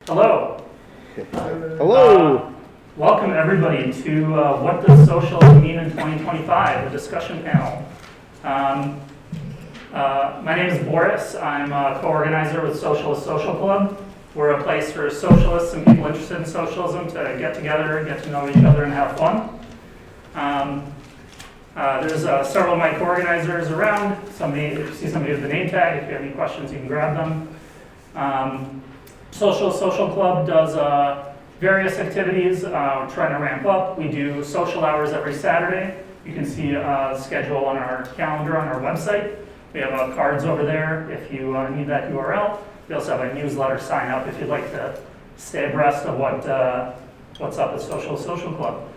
Hello. Hello. Welcome everybody to What Does Socialism Mean in 2025, a discussion panel. My name is Boris. I'm a co-organizer with Socialist Social Club. We're a place for socialists and people interested in socialism to get together, get to know each other, and have fun. There's several of my co-organizers around. If you see somebody with the name tag, if you have any questions, you can grab them. Socialist Social Club does various activities. We're trying to ramp up. We do social hours every Saturday. You can see a schedule on our calendar on our website. We have cards over there if you need that URL. We also have a newsletter sign up if you'd like to stay abreast of what's up at Socialist Social Club.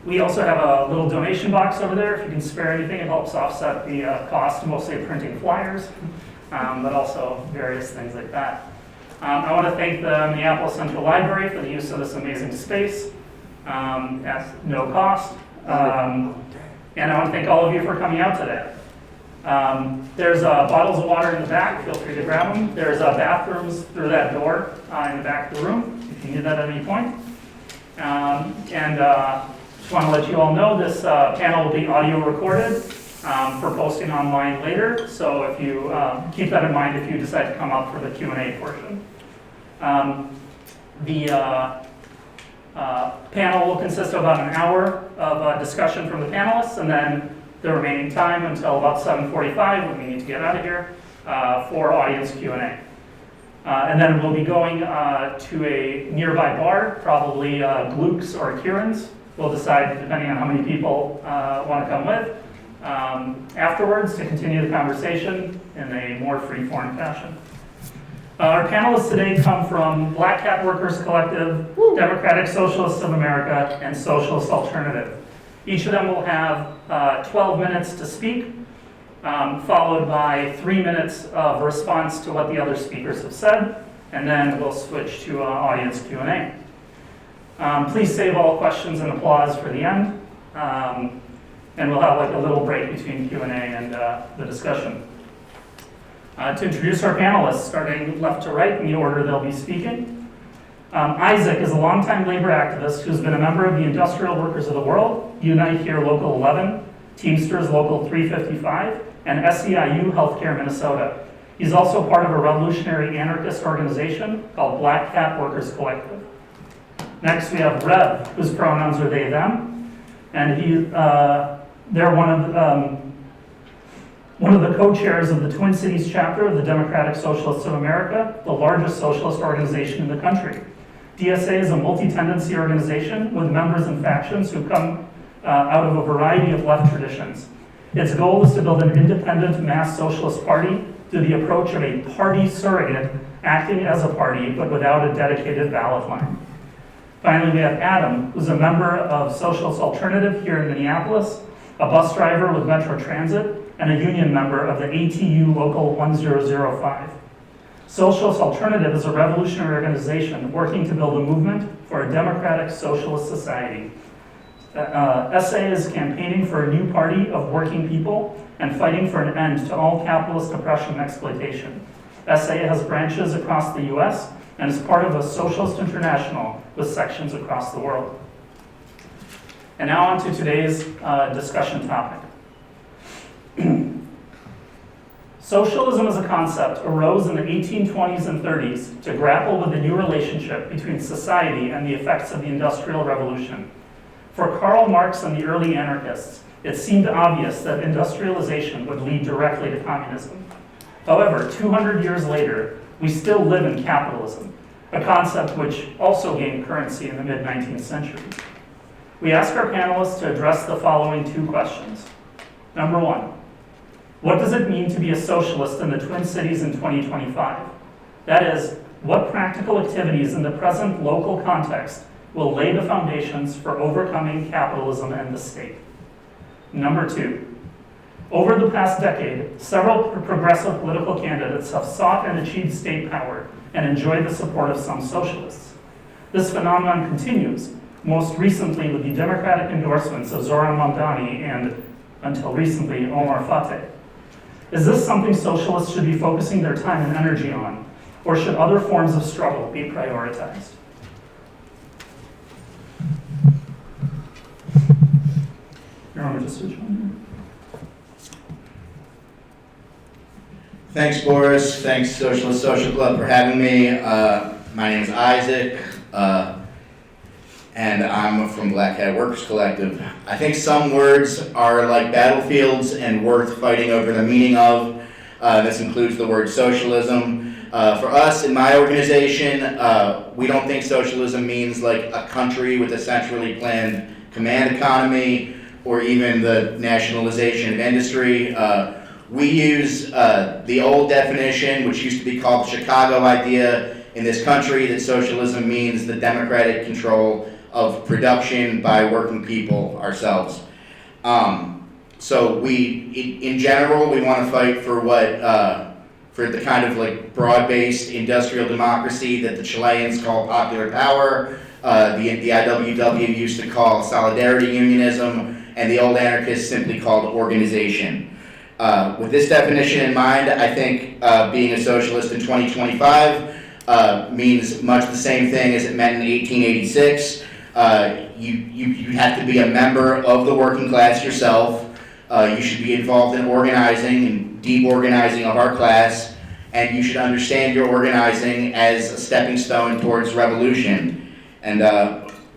We also have a little donation box over there. If you can spare anything, it helps offset the cost, mostly of printing flyers, but also various things like that. I want to thank the Minneapolis Central Library for the use of this amazing space at no cost. And I want to thank all of you for coming out today. There's bottles of water in the back. Feel free to grab them. There's bathrooms through that door in the back of the room if you need that at any point. Just want to let you all know this panel will be audio recorded for posting online later. So if you keep that in mind if you decide to come up for the Q&A portion. The panel will consist of about an hour of discussion from the panelists, and then the remaining time until about 7:45 when we need to get out of here for audience Q&A. And then we'll be going to a nearby bar, probably Gluck's or Kieran's. We'll decide, depending on how many people want to come with, afterwards to continue the conversation in a more free-form fashion. Our panelists today come from Black Hat Workers Collective, Democratic Socialists of America, and Socialist Alternative. Each of them will have 12 minutes to speak, followed by 3 minutes of response to what the other speakers have said, and then we'll switch to audience Q&A. Please save all questions and applause for the end, and we'll have like a little break between Q&A and the discussion. To introduce our panelists, starting left to right in the order they'll be speaking. Isaac is a longtime labor activist who's been a member of the Industrial Workers of the World, Unite Here Local 11, Teamsters Local 355, and SEIU Healthcare Minnesota. He's also part of a revolutionary anarchist organization called Black Hat Workers Collective. Next we have Rev, whose pronouns are they, them, and they're one of the co-chairs of the Twin Cities chapter of the Democratic Socialists of America, the largest socialist organization in the country. DSA is a multi-tendency organization with members and factions who come out of a variety of left traditions. Its goal is to build an independent mass socialist party through the approach of a party surrogate acting as a party but without a dedicated ballot line. Finally, we have Adam, who's a member of Socialist Alternative here in Minneapolis, a bus driver with Metro Transit, and a union member of the ATU Local 1005. Socialist Alternative is a revolutionary organization working to build a movement for a democratic socialist society. SA is campaigning for a new party of working people and fighting for an end to all capitalist oppression and exploitation. SA has branches across the US and is part of a socialist international with sections across the world. And now on to today's discussion topic. Socialism as a concept arose in the 1820s and 30s to grapple with the new relationship between society and the effects of the Industrial Revolution. For Karl Marx and the early anarchists, it seemed obvious that industrialization would lead directly to communism. However, 200 years later, we still live in capitalism, a concept which also gained currency in the mid-19th century. We ask our panelists to address the following two questions. Number one, what does it mean to be a socialist in the Twin Cities in 2025? That is, what practical activities in the present local context will lay the foundations for overcoming capitalism and the state? Number two, over the past decade, several progressive political candidates have sought and achieved state power and enjoyed the support of some socialists. This phenomenon continues, most recently with the Democratic endorsements of Zoran Mamdani and, until recently, Omar Fateh. Is this something socialists should be focusing their time and energy on, or should other forms of struggle be prioritized? Here, I'm just switch on Thanks, Boris. Thanks, Socialist Social Club, for having me. My name is Isaac, and I'm from Black Hat Workers Collective. I think some words are like battlefields and worth fighting over the meaning of. This includes the word socialism. For us, in my organization, we don't think socialism means like a country with a centrally planned command economy or even the nationalization of industry. We use the old definition, which used to be called the Chicago idea in this country, that socialism means the democratic control of production by working people ourselves. So we, in general, we want to fight for for the kind of like broad-based industrial democracy that the Chileans call popular power, the IWW used to call solidarity unionism, and the old anarchists simply called organization. With this definition in mind, I think being a socialist in 2025 means much the same thing as it meant in 1886. You have to be a member of the working class yourself. You should be involved in organizing and deep organizing of our class, and you should understand your organizing as a stepping stone towards revolution and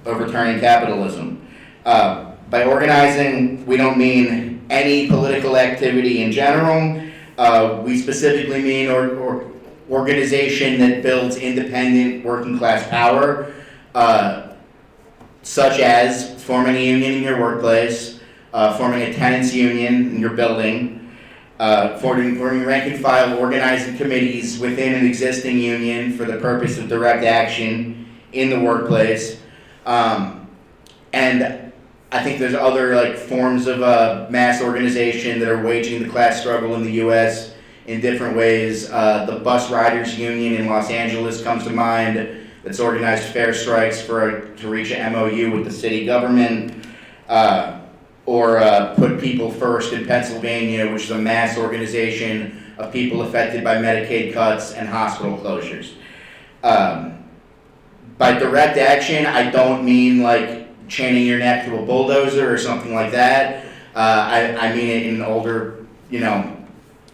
overturning capitalism. By organizing, we don't mean any political activity in general. We specifically mean organization that builds independent working class power, such as forming a union in your workplace, forming a tenants union in your building, forming rank and file organizing committees within an existing union for the purpose of direct action in the workplace. And I think there's other like forms of mass organization that are waging the class struggle in the U.S. in different ways. The bus riders union in Los Angeles comes to mind. That's organized fair strikes to reach an MOU with the city government, or Put People First in Pennsylvania, which is a mass organization of people affected by Medicaid cuts and hospital closures. By direct action, I don't mean like chaining your neck to a bulldozer or something like that. I mean it in an older,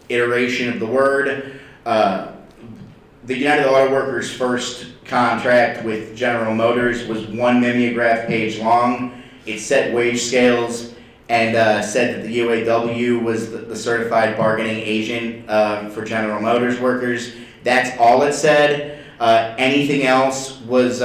iteration of the word. The United Auto Workers' first contract with General Motors was 1 mimeograph page long. It set wage scales and said that the UAW was the certified bargaining agent for General Motors workers. That's all it said. Anything else was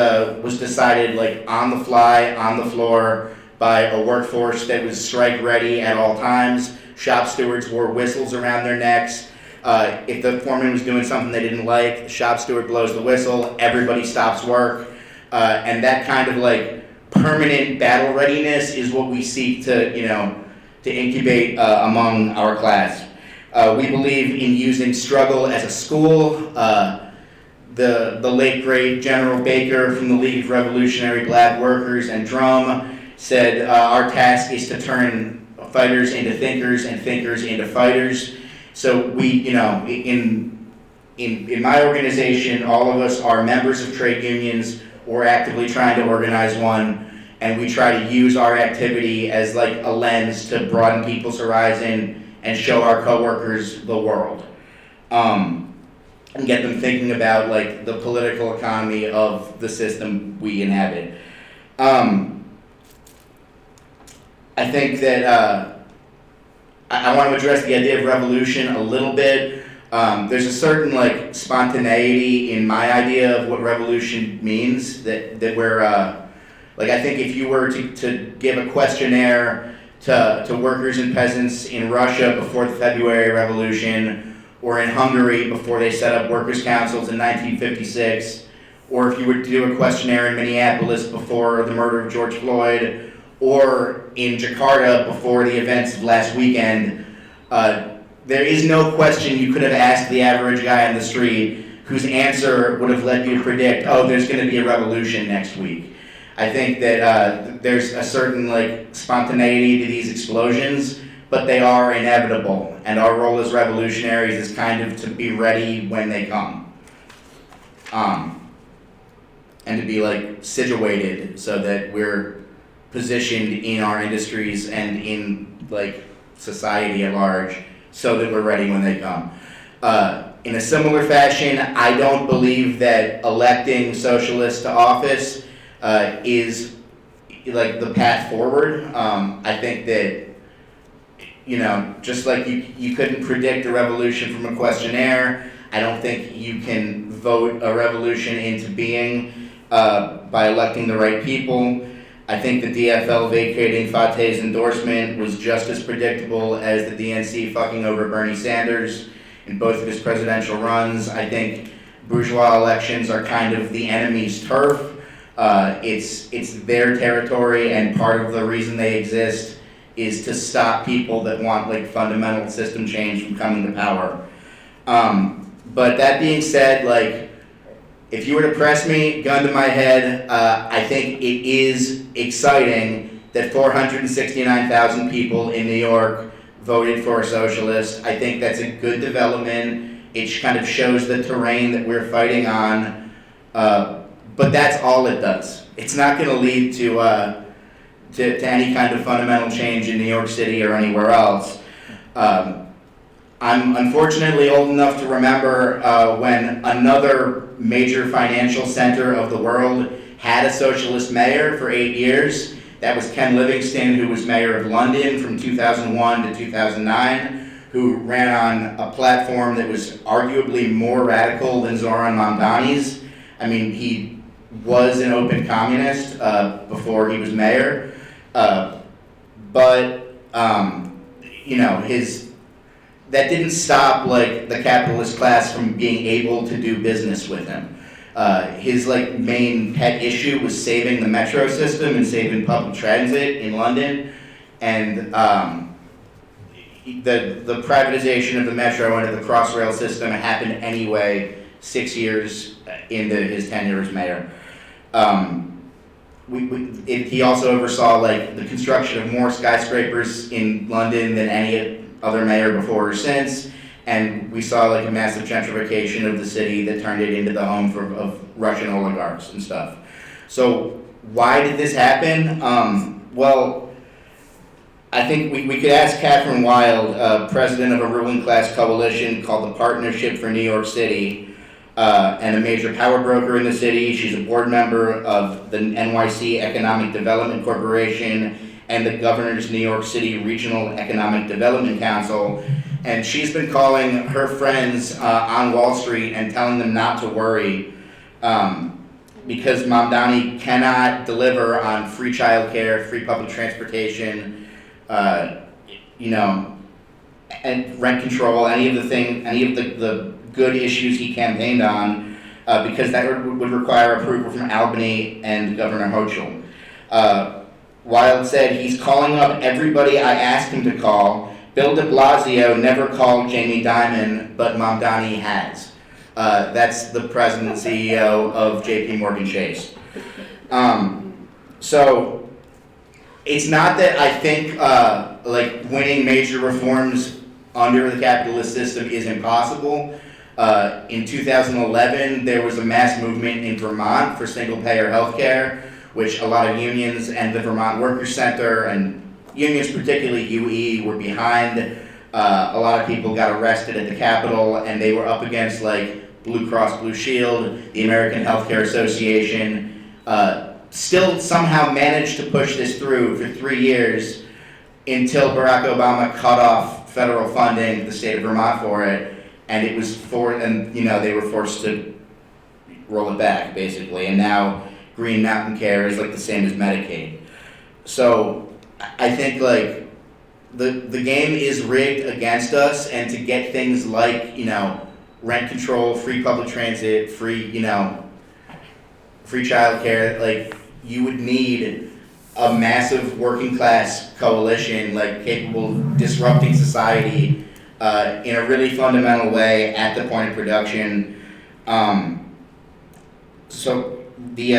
decided like on the fly, on the floor, by a workforce that was strike ready at all times. Shop stewards wore whistles around their necks. If the foreman was doing something they didn't like, the shop steward blows the whistle, everybody stops work. And that kind of like permanent battle readiness is what we seek to incubate among our class. We believe in using struggle as a school. The late great General Baker from the League of Revolutionary Black Workers and Drum said our task is to turn fighters into thinkers and thinkers into fighters. So we, in my organization, all of us are members of trade unions or actively trying to organize one, and we try to use our activity as like a lens to broaden people's horizon and show our coworkers the world. And get them thinking about like the political economy of the system we inhabit. I think that I want to address the idea of revolution a little bit. There's a certain like spontaneity in my idea of what revolution means that we're like I think if you were to give a questionnaire to workers and peasants in Russia before the February Revolution, or in Hungary before they set up workers' councils in 1956, or if you were to do a questionnaire in Minneapolis before the murder of George Floyd, or in Jakarta before the events of last weekend, there is no question you could have asked the average guy on the street whose answer would have led you to predict, oh, there's going to be a revolution next week. I think that there's a certain like spontaneity to these explosions, but they are inevitable. And our role as revolutionaries is kind of to be ready when they come. And to be like situated so that we're positioned in our industries and in like society at large so that we're ready when they come. In a similar fashion, I don't believe that electing socialists to office is like the path forward. I think that, you know, just like you couldn't predict a revolution from a questionnaire, I don't think you can vote a revolution into being by electing the right people. I think the DFL vacating Fateh's endorsement was just as predictable as the DNC fucking over Bernie Sanders in both of his presidential runs. I think bourgeois elections are kind of the enemy's turf. It's their territory, and part of the reason they exist is to stop people that want like fundamental system change from coming to power. But that being said, like, if you were to press me, gun to my head, I think it is exciting that 469,000 people in New York voted for a socialist. I think that's a good development. It kind of shows the terrain that we're fighting on, but that's all it does. It's not going to lead to any kind of fundamental change in New York City or anywhere else. I'm unfortunately old enough to remember when another major financial center of the world had a socialist mayor for 8 years. That was Ken Livingstone, who was mayor of London from 2001 to 2009, who ran on a platform that was arguably more radical than Zoran Mamdani's. I mean, he was an open communist before he was mayor, but you know, that didn't stop like the capitalist class from being able to do business with him. His like main pet issue was saving the metro system and saving public transit in London, and the privatization of the metro and of the Crossrail system happened anyway 6 years into his tenure as mayor. He also oversaw like the construction of more skyscrapers in London than any other mayor before or since, and we saw like a massive gentrification of the city that turned it into the home of Russian oligarchs and stuff. So why did this happen? Well, I think we could ask Catherine Wild, president of a ruling class coalition called the Partnership for New York City, and a major power broker in the city. She's a board member of the NYC Economic Development Corporation and the Governor's New York City Regional Economic Development Council. And she's been calling her friends on Wall Street and telling them not to worry because Mamdani cannot deliver on free childcare, free public transportation, you know, and rent control, any of the good issues he campaigned on, because that would require approval from Albany and Governor Hochul. Wild said he's calling up everybody I asked him to call. Bill de Blasio never called Jamie Dimon, but Mamdani has. That's the president and CEO of JP Morgan Chase. So it's not that I think like winning major reforms under the capitalist system is impossible. In 2011, there was a mass movement in Vermont for single-payer healthcare, which a lot of unions and the Vermont Workers' Center, and unions, particularly UE, were behind. A lot of people got arrested at the Capitol, and they were up against like Blue Cross Blue Shield, the American Healthcare Association. Still somehow managed to push this through for 3 years until Barack Obama cut off federal funding to the state of Vermont for it, and it was they were forced to roll it back basically, and now Green Mountain Care is like the same as Medicaid. So I think like the game is rigged against us, and to get things like, you know, rent control, free public transit, free childcare, like you would need a massive working class coalition like capable of disrupting society in a really fundamental way at the point of production. So the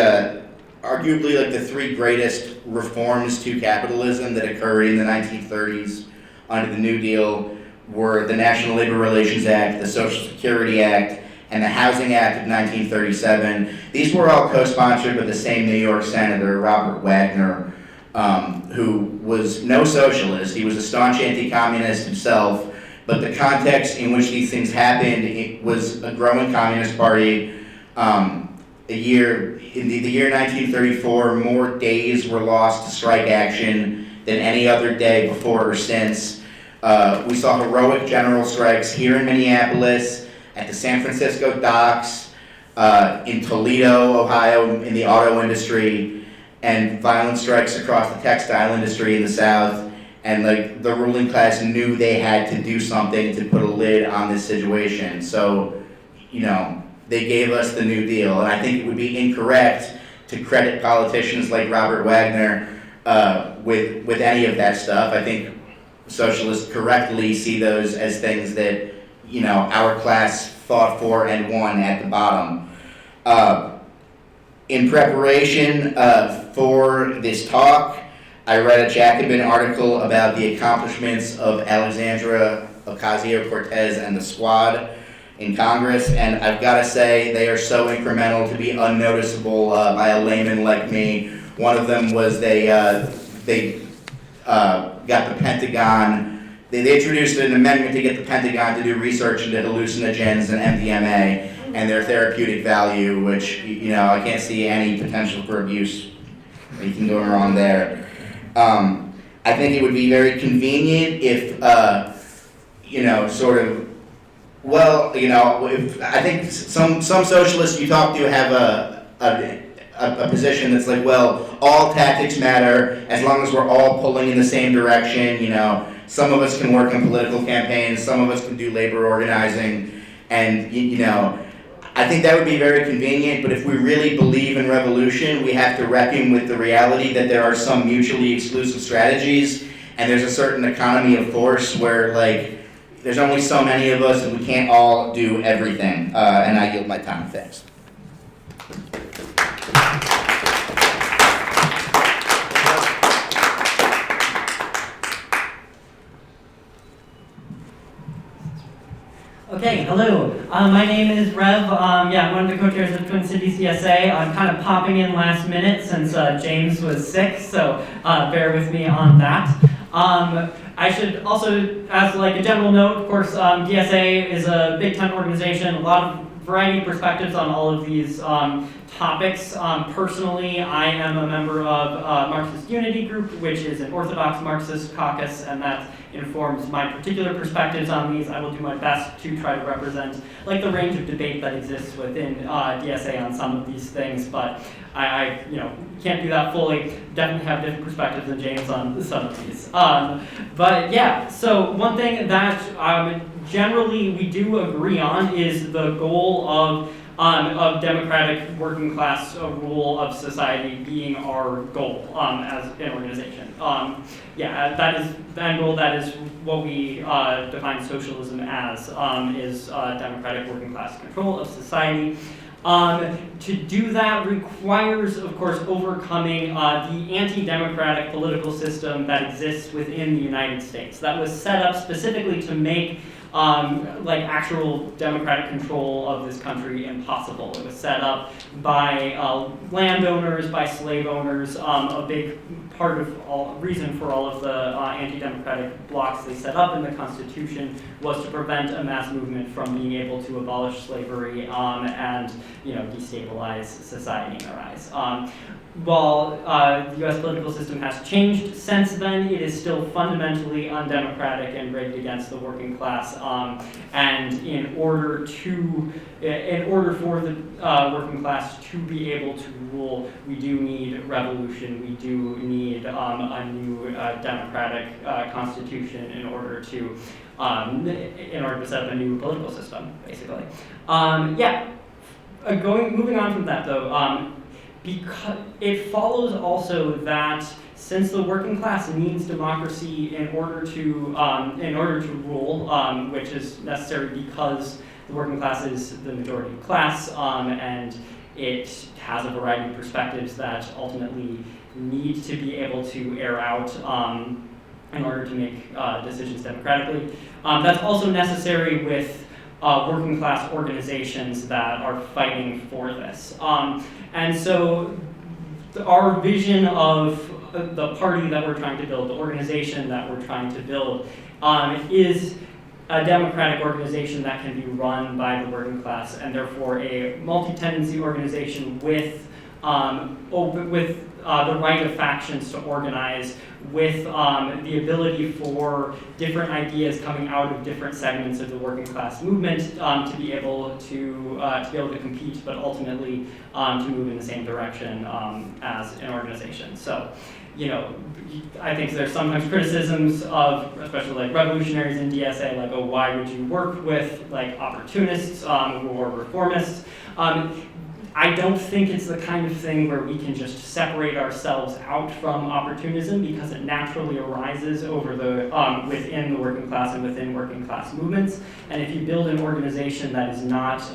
arguably like the three greatest reforms to capitalism that occurred in the 1930s under the New Deal were the National Labor Relations Act, the Social Security Act, and the Housing Act of 1937. These were all co-sponsored by the same New York Senator, Robert Wagner, who was no socialist. He was a staunch anti-communist himself, but the context in which these things happened, it was a growing communist party. In the year 1934, more days were lost to strike action than any other day before or since. We saw heroic general strikes here in Minneapolis, at the San Francisco docks, in Toledo, Ohio, in the auto industry, and violent strikes across the textile industry in the South. And like the ruling class knew they had to do something to put a lid on this situation. So, you know, they gave us the New Deal. And I think it would be incorrect to credit politicians like Robert Wagner with any of that stuff. I think socialists correctly see those as things that, you know, our class fought for and won at the bottom. In preparation for this talk, I read a Jacobin article about the accomplishments of Alexandria Ocasio-Cortez and the Squad in Congress, and I've got to say they are so incremental to be unnoticeable by a layman like me. One of them was they got the Pentagon. They introduced an amendment to get the Pentagon to do research into hallucinogens and MDMA and their therapeutic value, which, you know, I can't see any potential for abuse. You can go wrong there. I think it would be very convenient if, you know, sort of, well, you know, if, I think some socialists you talk to have a position that's like, well, all tactics matter as long as we're all pulling in the same direction. You know, some of us can work in political campaigns, some of us can do labor organizing, and, you know, I think that would be very convenient, but if we really believe in revolution, we have to reckon with the reality that there are some mutually exclusive strategies, and there's a certain economy of force where, like, there's only so many of us and we can't all do everything. And I yield my time. Thanks. Okay, hello. My name is Rev. I'm one of the co-chairs of Twin Cities CSA. I'm kind of popping in last minute since James was sick, so bear with me on that. I should also, as like a general note, of course, DSA is a big tent organization, a lot of variety of perspectives on all of these topics. Personally, I am a member of Marxist Unity Group, which is an Orthodox Marxist caucus, and that informs my particular perspectives on these. I will do my best to try to represent like the range of debate that exists within DSA on some of these things, but I can't do that fully. Definitely have different perspectives than James on some of these. But yeah, so one thing that generally we do agree on is the goal of democratic working class rule of society being our goal as an organization. That is the end goal. That is what we define socialism as, is democratic working class control of society. To do that requires, of course, overcoming the anti-democratic political system that exists within the United States. That was set up specifically to make like actual democratic control of this country impossible. It was set up by landowners, by slave owners. A big part of reason for all of the anti-democratic blocks they set up in the Constitution was to prevent a mass movement from being able to abolish slavery and destabilize society in their eyes. While the U.S. political system has changed since then, it is still fundamentally undemocratic and rigged against the working class. And in order for the working class to be able to rule, we do need revolution. We do need a new democratic constitution in order to set up a new political system, basically. Moving on from that, though. Because it follows also that since the working class needs democracy in order to rule, which is necessary because the working class is the majority class, and it has a variety of perspectives that ultimately need to be able to air out in order to make decisions democratically. That's also necessary with working class organizations that are fighting for this. And so our vision of the party that we're trying to build, the organization that we're trying to build, is a democratic organization that can be run by the working class, and therefore a multi-tendency organization with the right of factions to organize, with the ability for different ideas coming out of different segments of the working class movement to be able to compete, but ultimately to move in the same direction as an organization. So, I think there's sometimes criticisms of, especially like revolutionaries in DSA, like, oh, why would you work with like opportunists or reformists? I don't think it's the kind of thing where we can just separate ourselves out from opportunism, because it naturally arises over within the working class and within working class movements. And if you build an organization that is not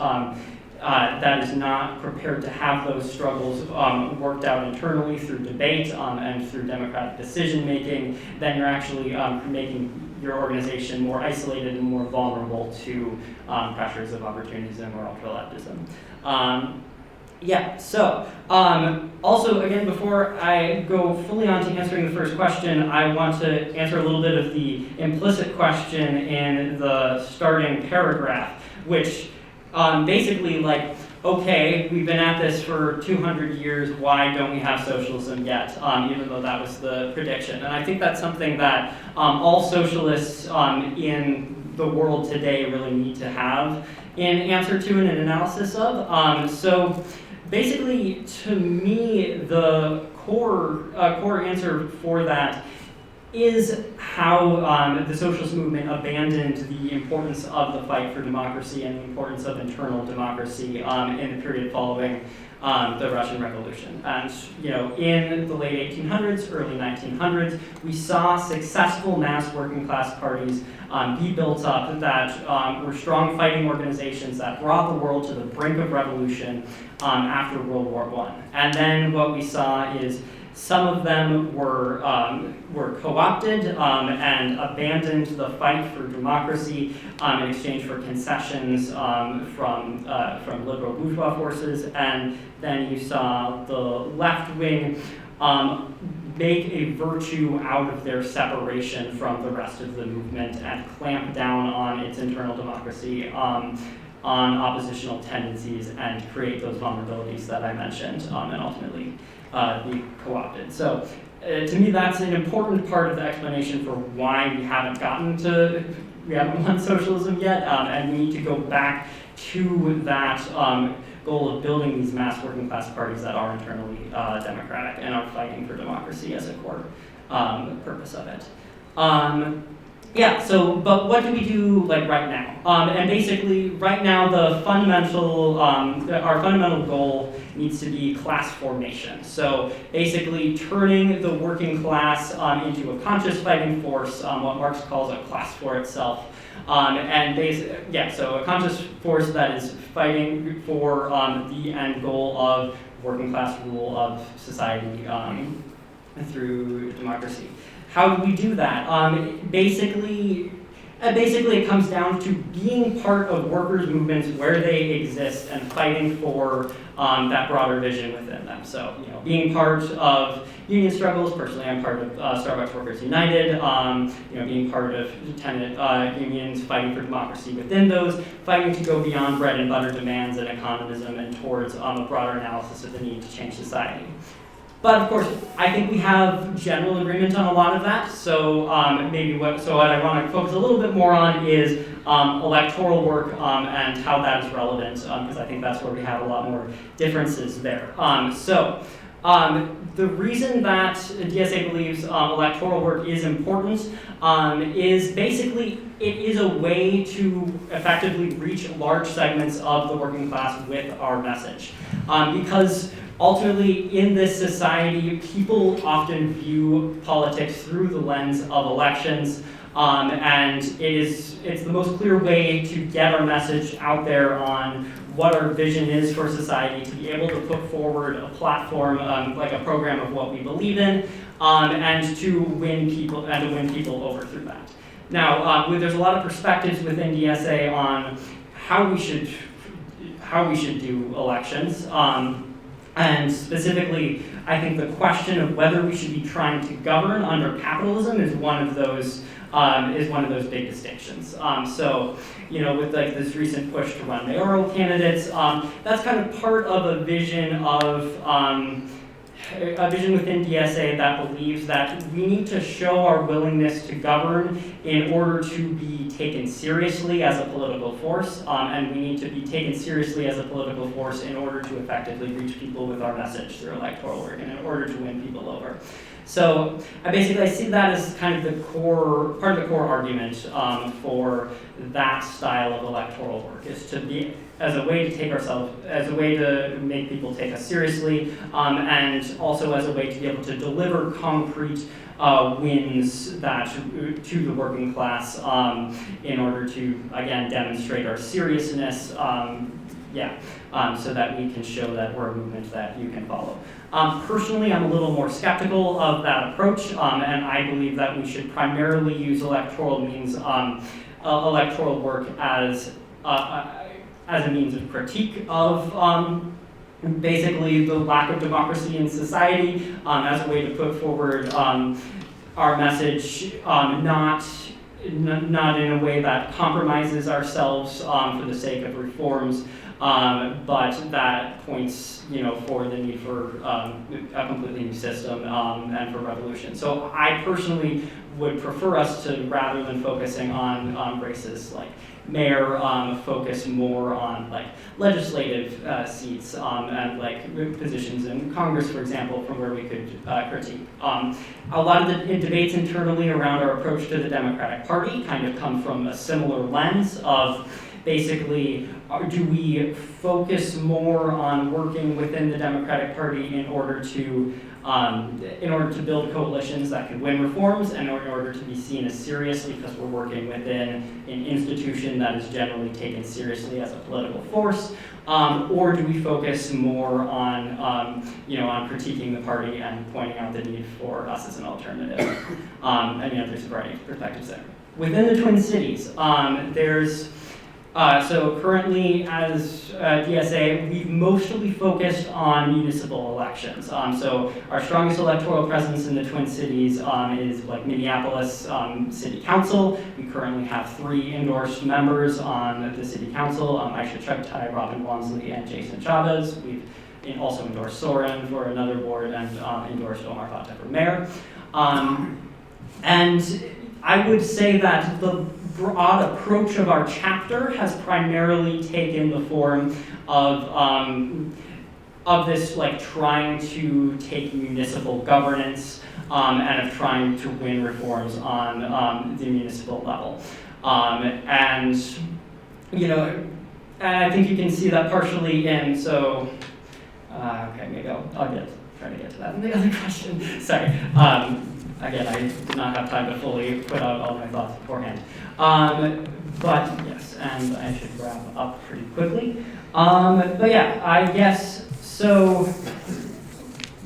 prepared to have those struggles worked out internally through debate and through democratic decision making, then you're actually making your organization more isolated and more vulnerable to pressures of opportunism or ultra-leftism. Also, again, before I go fully on to answering the first question, I want to answer a little bit of the implicit question in the starting paragraph, which basically, like, okay, we've been at this for 200 years, why don't we have socialism yet, even though that was the prediction. And I think that's something that all socialists in the world today really need to have an answer to and an analysis of. So basically, to me, the core answer for that is how the socialist movement abandoned the importance of the fight for democracy and the importance of internal democracy in the period following the Russian Revolution. And in the late 1800s, early 1900s, we saw successful mass working class parties be built up that were strong fighting organizations that brought the world to the brink of revolution after World War I. And then what we saw is some of them were co-opted and abandoned the fight for democracy in exchange for concessions from liberal bourgeois forces, and then you saw the left wing make a virtue out of their separation from the rest of the movement and clamp down on its internal democracy, on oppositional tendencies, and create those vulnerabilities that I mentioned, and ultimately be co-opted. So to me, that's an important part of the explanation for why we haven't won socialism yet, and we need to go back to that goal of building these mass working class parties that are internally democratic and are fighting for democracy as a core purpose of it. But what do we do like right now? And basically, right now, our fundamental goal needs to be class formation. So basically, turning the working class into a conscious fighting force, what Marx calls a class for itself. So a conscious force that is fighting for the end goal of working class rule of society through democracy. How do we do that? Basically, it comes down to being part of workers' movements where they exist and fighting for that broader vision within them. So, being part of union struggles. Personally, I'm part of Starbucks Workers United. Being part of tenant unions, fighting for democracy within those, fighting to go beyond bread and butter demands and economism and towards a broader analysis of the need to change society. But of course, I think we have general agreement on a lot of that. So what I want to focus a little bit more on is electoral work and how that is relevant, because I think that's where we have a lot more differences there. The reason that DSA believes electoral work is important is basically it is a way to effectively reach large segments of the working class with our message. Because ultimately, in this society, people often view politics through the lens of elections, and it's the most clear way to get our message out there on what our vision is for society, to be able to put forward a platform, like a program of what we believe in, and to win people over through that. Now, there's a lot of perspectives within DSA on how we should do elections, and specifically, I think the question of whether we should be trying to govern under capitalism is one of those big distinctions. So, with like this recent push to run mayoral candidates, that's kind of part of a vision within DSA that believes that we need to show our willingness to govern in order to be taken seriously as a political force, and we need to be taken seriously as a political force in order to effectively reach people with our message through electoral work and in order to win people over. So I see that as kind of part of the core argument for that style of electoral work, is to be as a way to make people take us seriously, and also as a way to be able to deliver concrete wins to the working class in order to, again, demonstrate our seriousness, so that we can show that we're a movement that you can follow. Personally, I'm a little more skeptical of that approach, and I believe that we should primarily use electoral work as a means of critique of basically the lack of democracy in society, as a way to put forward our message, not in a way that compromises ourselves for the sake of reforms, but that points, for the need for a completely new system and for revolution. So I personally would prefer us to, rather than focusing on races like mayor, focus more on like legislative seats and like positions in Congress, for example, from where we could critique. A lot of the debates internally around our approach to the Democratic Party kind of come from a similar lens of basically, do we focus more on working within the Democratic Party in order to build coalitions that can win reforms, and in order to be seen as serious because we're working within an institution that is generally taken seriously as a political force, or do we focus more on critiquing the party and pointing out the need for us as an alternative? There's a variety of perspectives there. Within the Twin Cities, so currently, as DSA, we've mostly focused on municipal elections. So our strongest electoral presence in the Twin Cities is like Minneapolis City Council. We currently have 3 endorsed members on the City Council: Aisha Chugtai, Robin Walmsley, and Jason Chavez. We've also endorsed Soren for another board and endorsed Omar Fateh for mayor. And I would say that the broad approach of our chapter has primarily taken the form of this, like, trying to take municipal governance and of trying to win reforms on the municipal level. And I think you can see that partially in, okay, maybe I'll try to get to that in the other question. Sorry. Again, I did not have time to fully put out all my thoughts beforehand. But yes, and I should wrap up pretty quickly. But yeah, I guess, so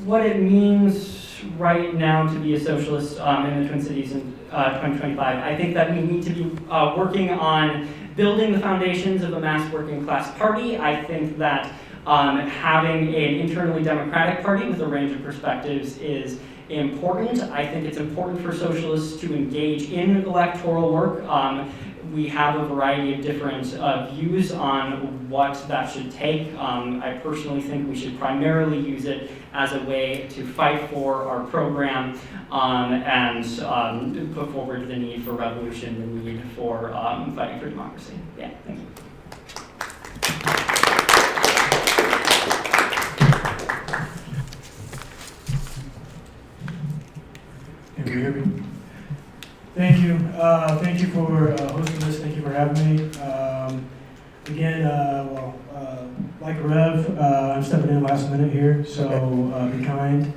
what it means right now to be a socialist in the Twin Cities in 2025, I think that we need to be working on building the foundations of a mass working class party. I think that having an internally democratic party with a range of perspectives is important. I think it's important for socialists to engage in electoral work. We have a variety of different views on what that should take. I personally think we should primarily use it as a way to fight for our program and put forward the need for revolution, the need for fighting for democracy. Yeah, thank you. Can you hear me? Thank you. Thank you for hosting this. Thank you for having me. Again, like Rev, I'm stepping in last minute here, so be kind.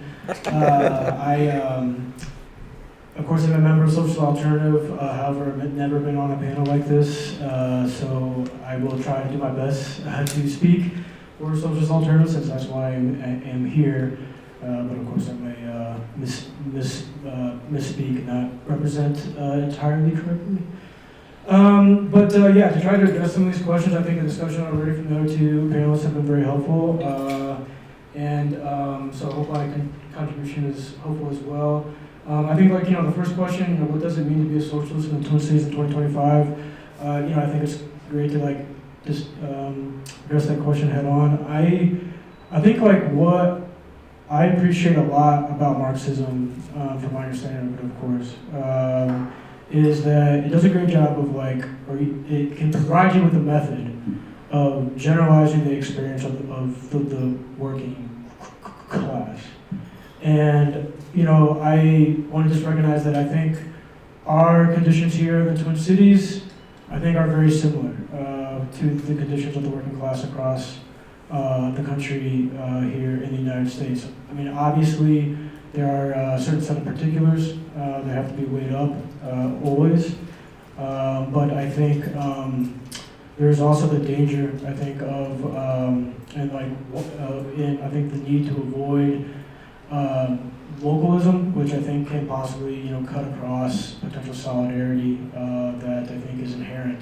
Of course, I'm a member of Social Alternative, however, I've never been on a panel like this, so I will try to do my best to speak for Socialist Alternative, since that's why I am here. But of course, I may misspeak, not represent entirely correctly. Yeah, to try to address some of these questions, I think the discussion already from the other two panelists have been very helpful. So I hope my contribution is helpful as well. I think, like, the first question, what does it mean to be a socialist in the Twin Cities in 2025? I think it's great to, just address that question head on. I think, what I appreciate a lot about Marxism, from my understanding of it, of course, is that it does a great job of, it can provide you with a method of generalizing the experience of the working class. And, I want to just recognize that I think our conditions here in the Twin Cities, I think, are very similar to the conditions of the working class across the country here in the United States. I mean, obviously, there are a certain set of particulars that have to be weighed up always. But I think there's also the danger, I think, of, I think the need to avoid localism, which I think can possibly, cut across potential solidarity that I think is inherent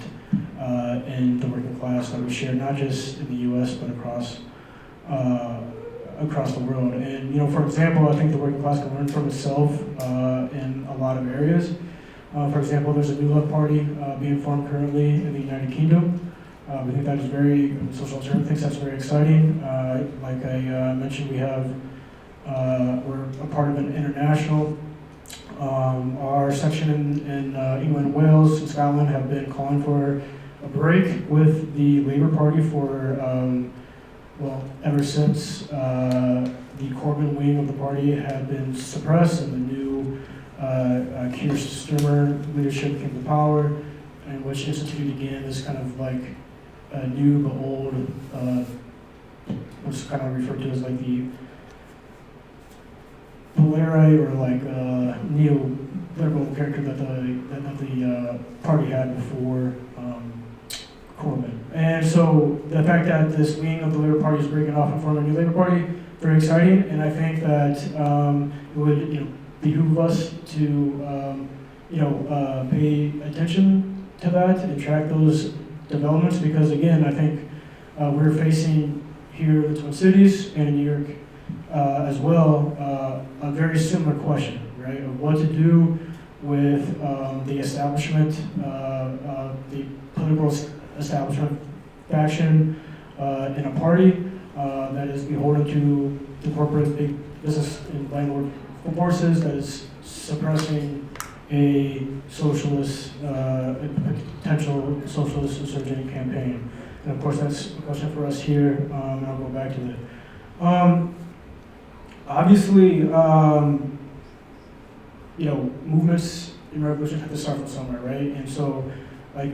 in the working class that we share, not just in the U.S., but across the world. And, for example, I think the working class can learn from itself in a lot of areas. For example, there's a New Left Party being formed currently in the United Kingdom. We think that is Social Alternative thinks that's very exciting. Like I mentioned, we're a part of an international. Our section in England and Wales and Scotland have been calling for a break with the Labour Party for, ever since the Corbyn wing of the party had been suppressed and the new Keir Starmer leadership came to power, and which instituted again this kind of new but old, what's kind of referred to as the Polarite or neoliberal character that the party had before Corbyn. And so the fact that this wing of the Labour Party is breaking off and forming a new Labour Party, very exciting, and I think that it would behoove us to pay attention to that and track those developments, because again, I think we're facing here in the Twin Cities and in New York as well a very similar question, right, of what to do with the establishment, the political establishment faction in a party that is beholden to the corporate big business and landlord forces, that is suppressing a socialist, a potential socialist insurgent campaign. And of course, that's a question for us here, and I'll go back to it. Obviously, movements in revolution have to start from somewhere, right? And so, like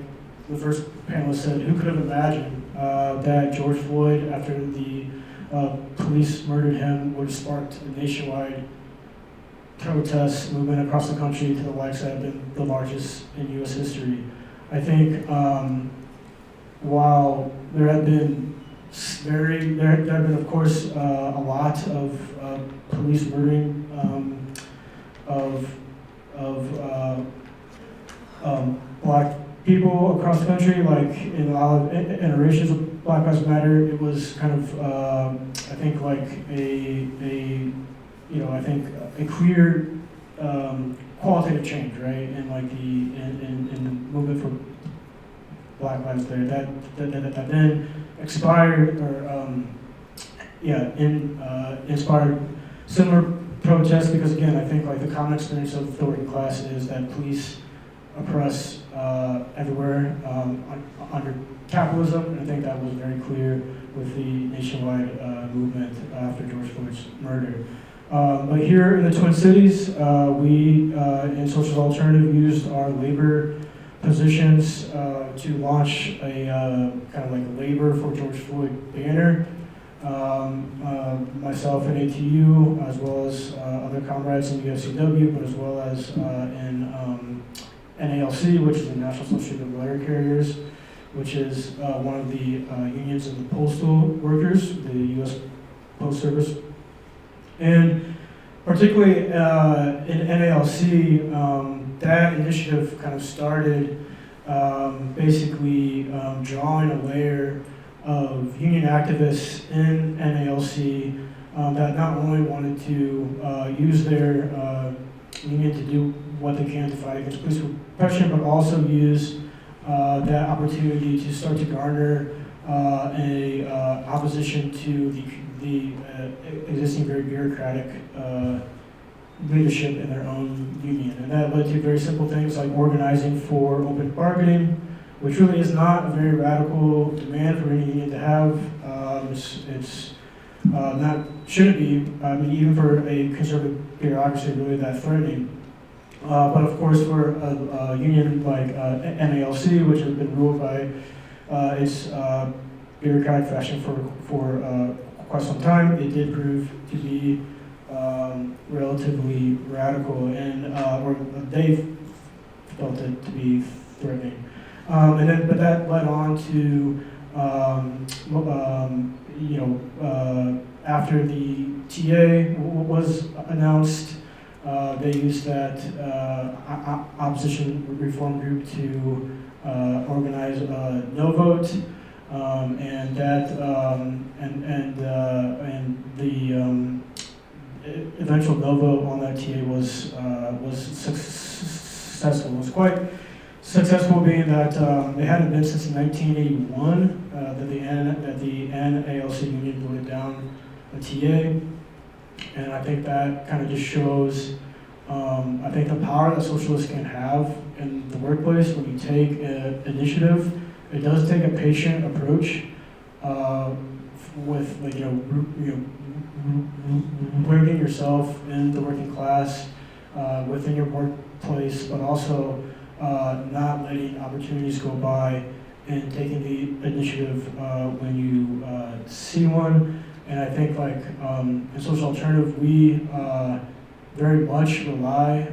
the first panelist said, who could have imagined that George Floyd, after the police murdered him, would have sparked a nationwide protest movement across the country to the likes that have been the largest in U.S. history. I think while there have been of course a lot of police murdering of black people across the country, like in a lot of iterations of Black Lives Matter, it was kind of I think a clear qualitative change, right? And in the movement for Black Lives there, that then expired or inspired similar protests, because again, I think the common experience of the working class is that police oppress everywhere under capitalism, and I think that was very clear with the nationwide movement after George Floyd's murder. But here in the Twin Cities, we in Socialist Alternative used our labor positions to launch a kind of a Labor for George Floyd banner myself in ATU, as well as other comrades in UFCW, but as well as in NALC, which is the National Association of Letter Carriers, which is one of the unions of the postal workers, the U.S. Post Service. And particularly in NALC, that initiative kind of started basically drawing a layer of union activists in NALC that not only wanted to use their union to do what they can to fight against police repression, but also use that opportunity to start to garner a opposition to the existing very bureaucratic leadership in their own union. And that led to very simple things like organizing for open bargaining, which really is not a very radical demand for any union to have. It's not, shouldn't be, I mean, even for a conservative bureaucracy, really that threatening. But of course, for a union like NALC, which has been ruled by its bureaucratic fashion for quite some time, it did prove to be relatively radical, and or they felt it to be threatening. But that led on to, after the TA was announced, they used that opposition reform group to organize a no vote, and the eventual no vote on that TA was successful. It was quite successful, being that it hadn't been since 1981 that the NALC union voted down a TA. And I think that kind of just shows, I think the power that socialists can have in the workplace when you take an initiative. It does take a patient approach with, like, rooting yourself in the working class within your workplace, but also not letting opportunities go by and taking the initiative when you see one. And I think, like, in Social Alternative, we very much rely,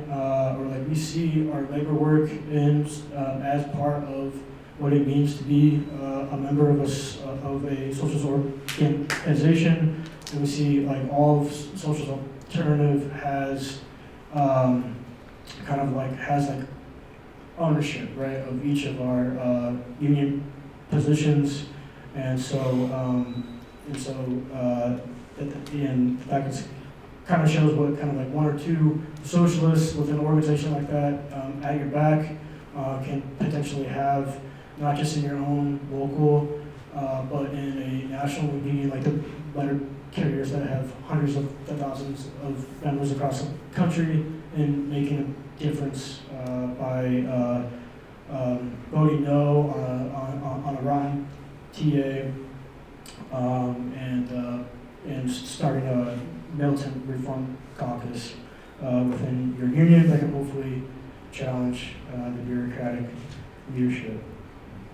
or like we see our labor work in as part of what it means to be a member of a socialist organization. And we see, like, all of Socialist Alternative has has ownership, right, of each of our union positions. And so at the end, that kind of shows what kind of like one or two socialists within an organization like that at your back can potentially have, not just in your own local, but in a national union like the letter carriers that have hundreds of thousands of members across the country, in making a difference by voting no on a rotten TA. And starting a militant reform caucus within your union that can hopefully challenge the bureaucratic leadership.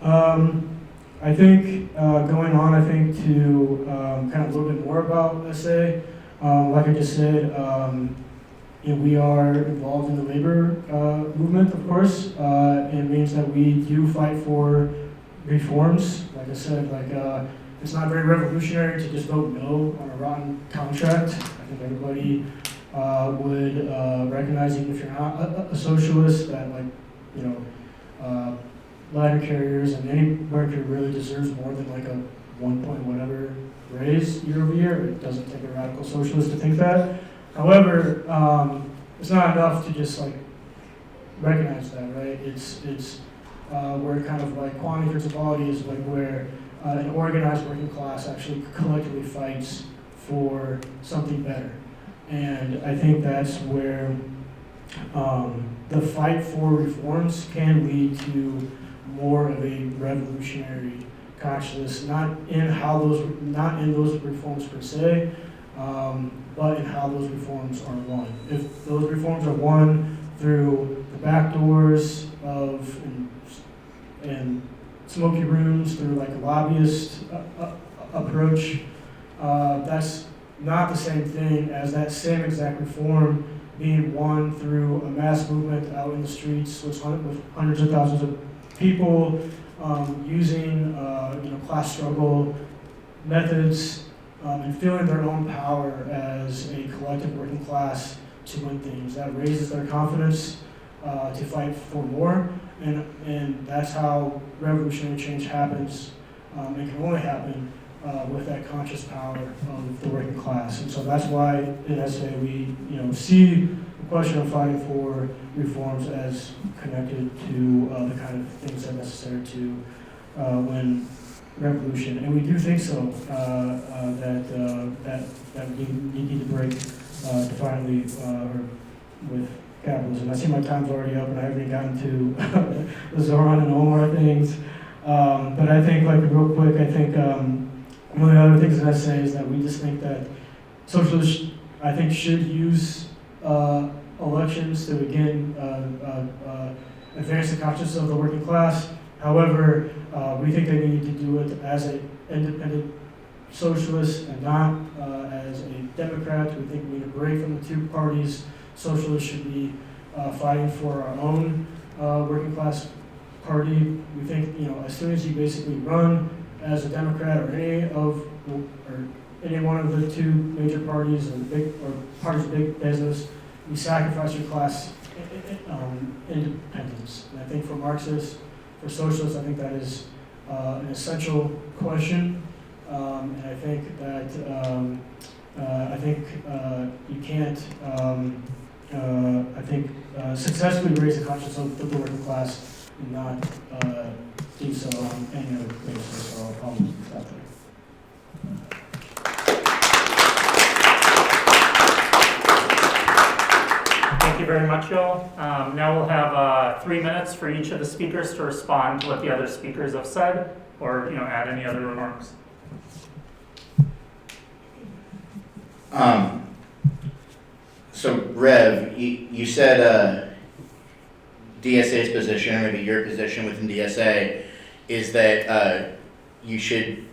I think going on, I think to kind of a little bit more about SA, like I just said, we are involved in the labor movement, of course. It means that we do fight for reforms. Like I said, it's not very revolutionary to just vote no on a rotten contract. I think everybody would recognize, even if you're not a socialist, that ladder carriers and any worker really deserves more than like a 1 point whatever raise year over year. It doesn't take a radical socialist to think that. However, it's not enough to just recognize that, right? It's where kind of like quantity versus quality is like where an organized working class actually collectively fights for something better. And I think that's where the fight for reforms can lead to more of a revolutionary consciousness, not in those reforms per se, but in how those reforms are won. If those reforms are won through the back doors of and smoky rooms, through like a lobbyist approach, that's not the same thing as that same exact reform being won through a mass movement out in the streets with hundreds of thousands of people using class struggle methods and feeling their own power as a collective working class to win things. That raises their confidence to fight for more, and that's how revolutionary change happens. It can only happen with that conscious power of the working class. And so that's why in SA we see the question of fighting for reforms as connected to the kind of things that are necessary to win revolution. And we do think so, that we need to break defiantly with capitalism. I see my time's already up and I haven't even gotten to the Zoran and Omar things. But I think, like, real quick, I think one of the other things that I say is that we just think that socialists, I think, should use elections to, again, advance the consciousness of the working class. However, we think they need to do it as an independent socialist and not as a Democrat. We think we need a break from the two parties. Socialists should be fighting for our own working class party. We think, as soon as you basically run as a Democrat or any one of the two major parties or parties of big business, you sacrifice your class independence. And I think for Marxists, for socialists, I think that is an essential question. And I think that you can't successfully raise the consciousness of the working class and not do so on any other basis. So I'll stop there. Thank you very much, y'all. Now we'll have 3 minutes for each of the speakers to respond to what the other speakers have said, or add any other remarks. So Rev, you said DSA's position, or maybe your position within DSA, is that you should,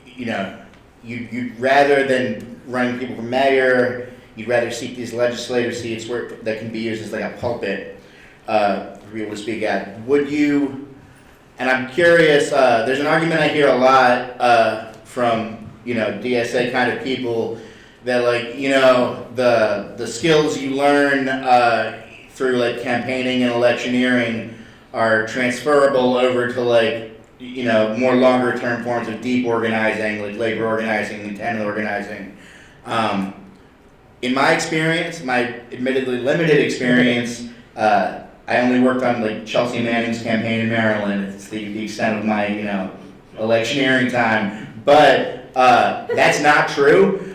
you'd rather than running people for mayor, you'd rather seek these legislative seats that can be used as like a pulpit for people to speak at. Would you, and I'm curious, there's an argument I hear a lot from, DSA kind of people that the skills you learn through campaigning and electioneering are transferable over to more longer term forms of deep organizing, like labor organizing and tenant organizing. In my experience, my admittedly limited experience, I only worked on Chelsea Manning's campaign in Maryland. It's the extent of my electioneering time, but that's not true.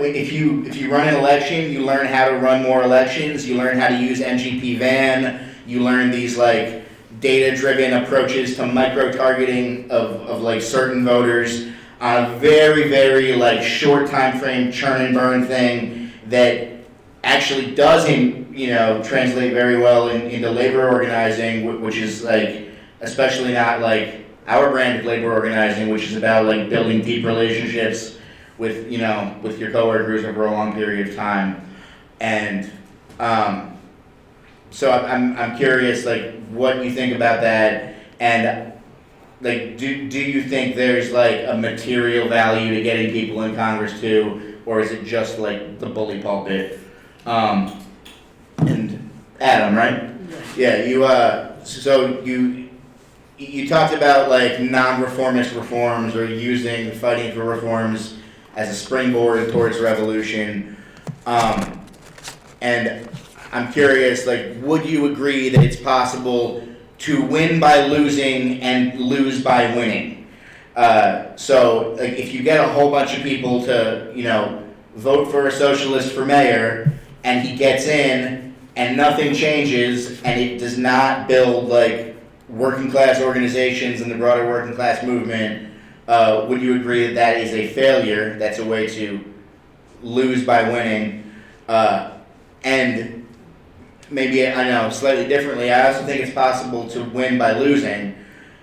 If you run an election, you learn how to run more elections. You learn how to use NGP van. You learn these data-driven approaches to micro-targeting of certain voters on a very, very short time frame churn and burn thing that actually doesn't translate very well into labor organizing, which is especially not our brand of labor organizing, which is about building deep relationships with your coworkers over a long period of time. And so I'm curious what you think about that, and do you think there's a material value to getting people in Congress too, or is it just the bully pulpit? And Adam, right? Yeah, you talked about non-reformist reforms or using fighting for reforms as a springboard towards revolution. And I'm curious, would you agree that it's possible to win by losing and lose by winning? So if you get a whole bunch of people to, vote for a socialist for mayor, and he gets in, and nothing changes, and it does not build working class organizations and the broader working class movement, would you agree that that is a failure? That's a way to lose by winning. And maybe, slightly differently, I also think it's possible to win by losing.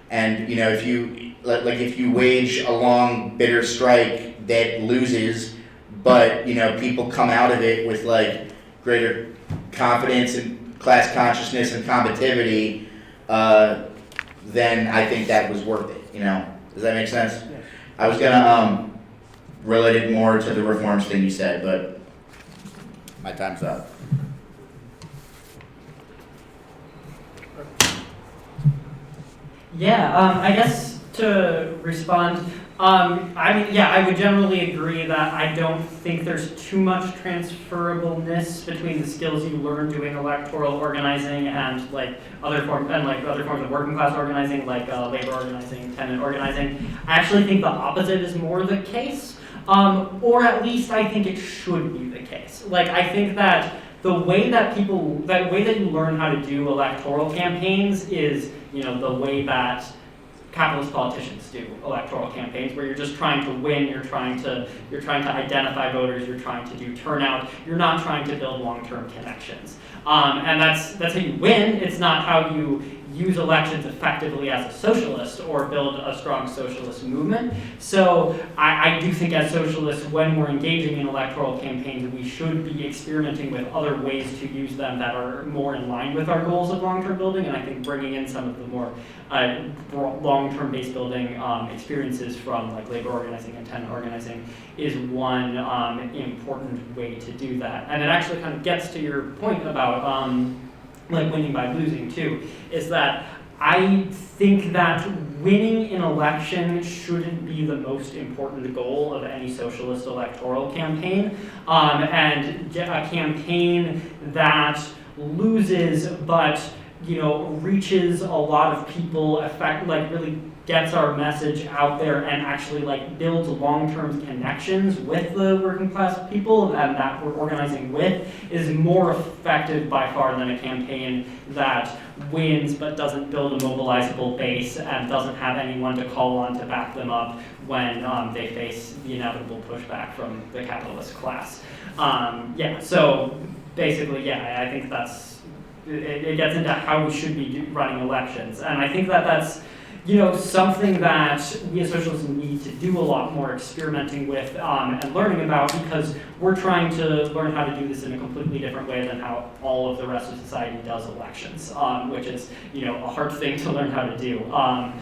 And, if you, like if you wage a long, bitter strike that loses, but, people come out of it with like greater confidence and class consciousness and combativity, then I think that was worth it, Does that make sense? Yes. I was gonna, relate it more to the reforms thing you said, but my time's up. Yeah, I guess to respond, I would generally agree that I don't think there's too much transferableness between the skills you learn doing electoral organizing and other forms of working class organizing, like labor organizing, tenant organizing. I actually think the opposite is more the case, or at least I think it should be the case. I think that the way that you learn how to do electoral campaigns is, the way that capitalist politicians do electoral campaigns, where you're just trying to win, you're trying to identify voters, you're trying to do turnout, you're not trying to build long-term connections. And that's how you win. It's not how you use elections effectively as a socialist or build a strong socialist movement. So I do think as socialists, when we're engaging in electoral campaigns, we should be experimenting with other ways to use them that are more in line with our goals of long-term building. And I think bringing in some of the more long-term base building experiences from labor organizing and tenant organizing is one important way to do that. And it actually kind of gets to your point about winning by losing too, is that I think that winning an election shouldn't be the most important goal of any socialist electoral campaign. And a campaign that loses but reaches a lot of people, really gets our message out there and actually builds long-term connections with the working class people and that we're organizing with, is more effective by far than a campaign that wins but doesn't build a mobilizable base and doesn't have anyone to call on to back them up when they face the inevitable pushback from the capitalist class. So basically, I think it gets into how we should be running elections. And I think that's something that we as socialists need to do a lot more experimenting with and learning about, because we're trying to learn how to do this in a completely different way than how all of the rest of society does elections, which is a hard thing to learn how to do. I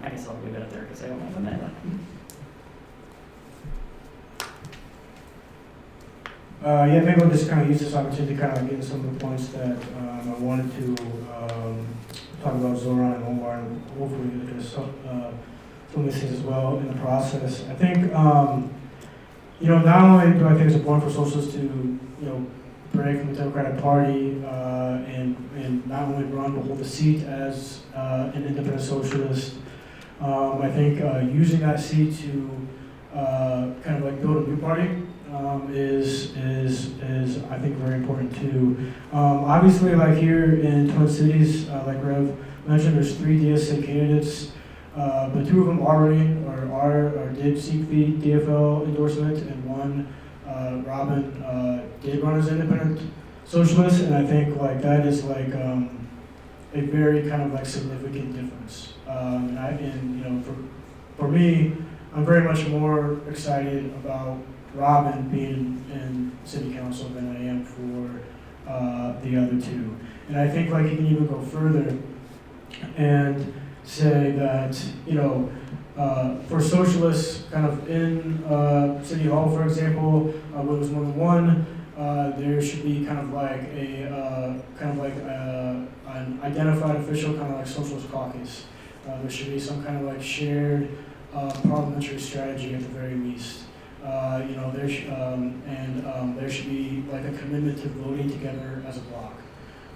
guess I'll leave it up there because I don't have a minute. Maybe I'll just kind of use this opportunity to kind of get into some of the points that I wanted to talk about Zoran and Omar, and hopefully address some of these things as well in the process. I think, not only do I think it's important for socialists to, break from the Democratic Party and not only run but hold a seat as an independent socialist. I think using that seat to kind of build a new party is I think very important too. Obviously, here in Twin Cities, like Rev mentioned, there's 3 DSA candidates, but 2 of them are running or did seek the DFL endorsement, and one, Robin, did run as independent socialist, and I think that is a very kind of significant difference. For me, I'm very much more excited about Robin being in city council than I am for the other 2. And I think you can even go further and say that, for socialists kind of in City Hall, for example, when it was more than 1, there should be kind of an identified official kind of socialist caucus. There should be some kind of shared parliamentary strategy at the very least. There should be a commitment to voting together as a bloc.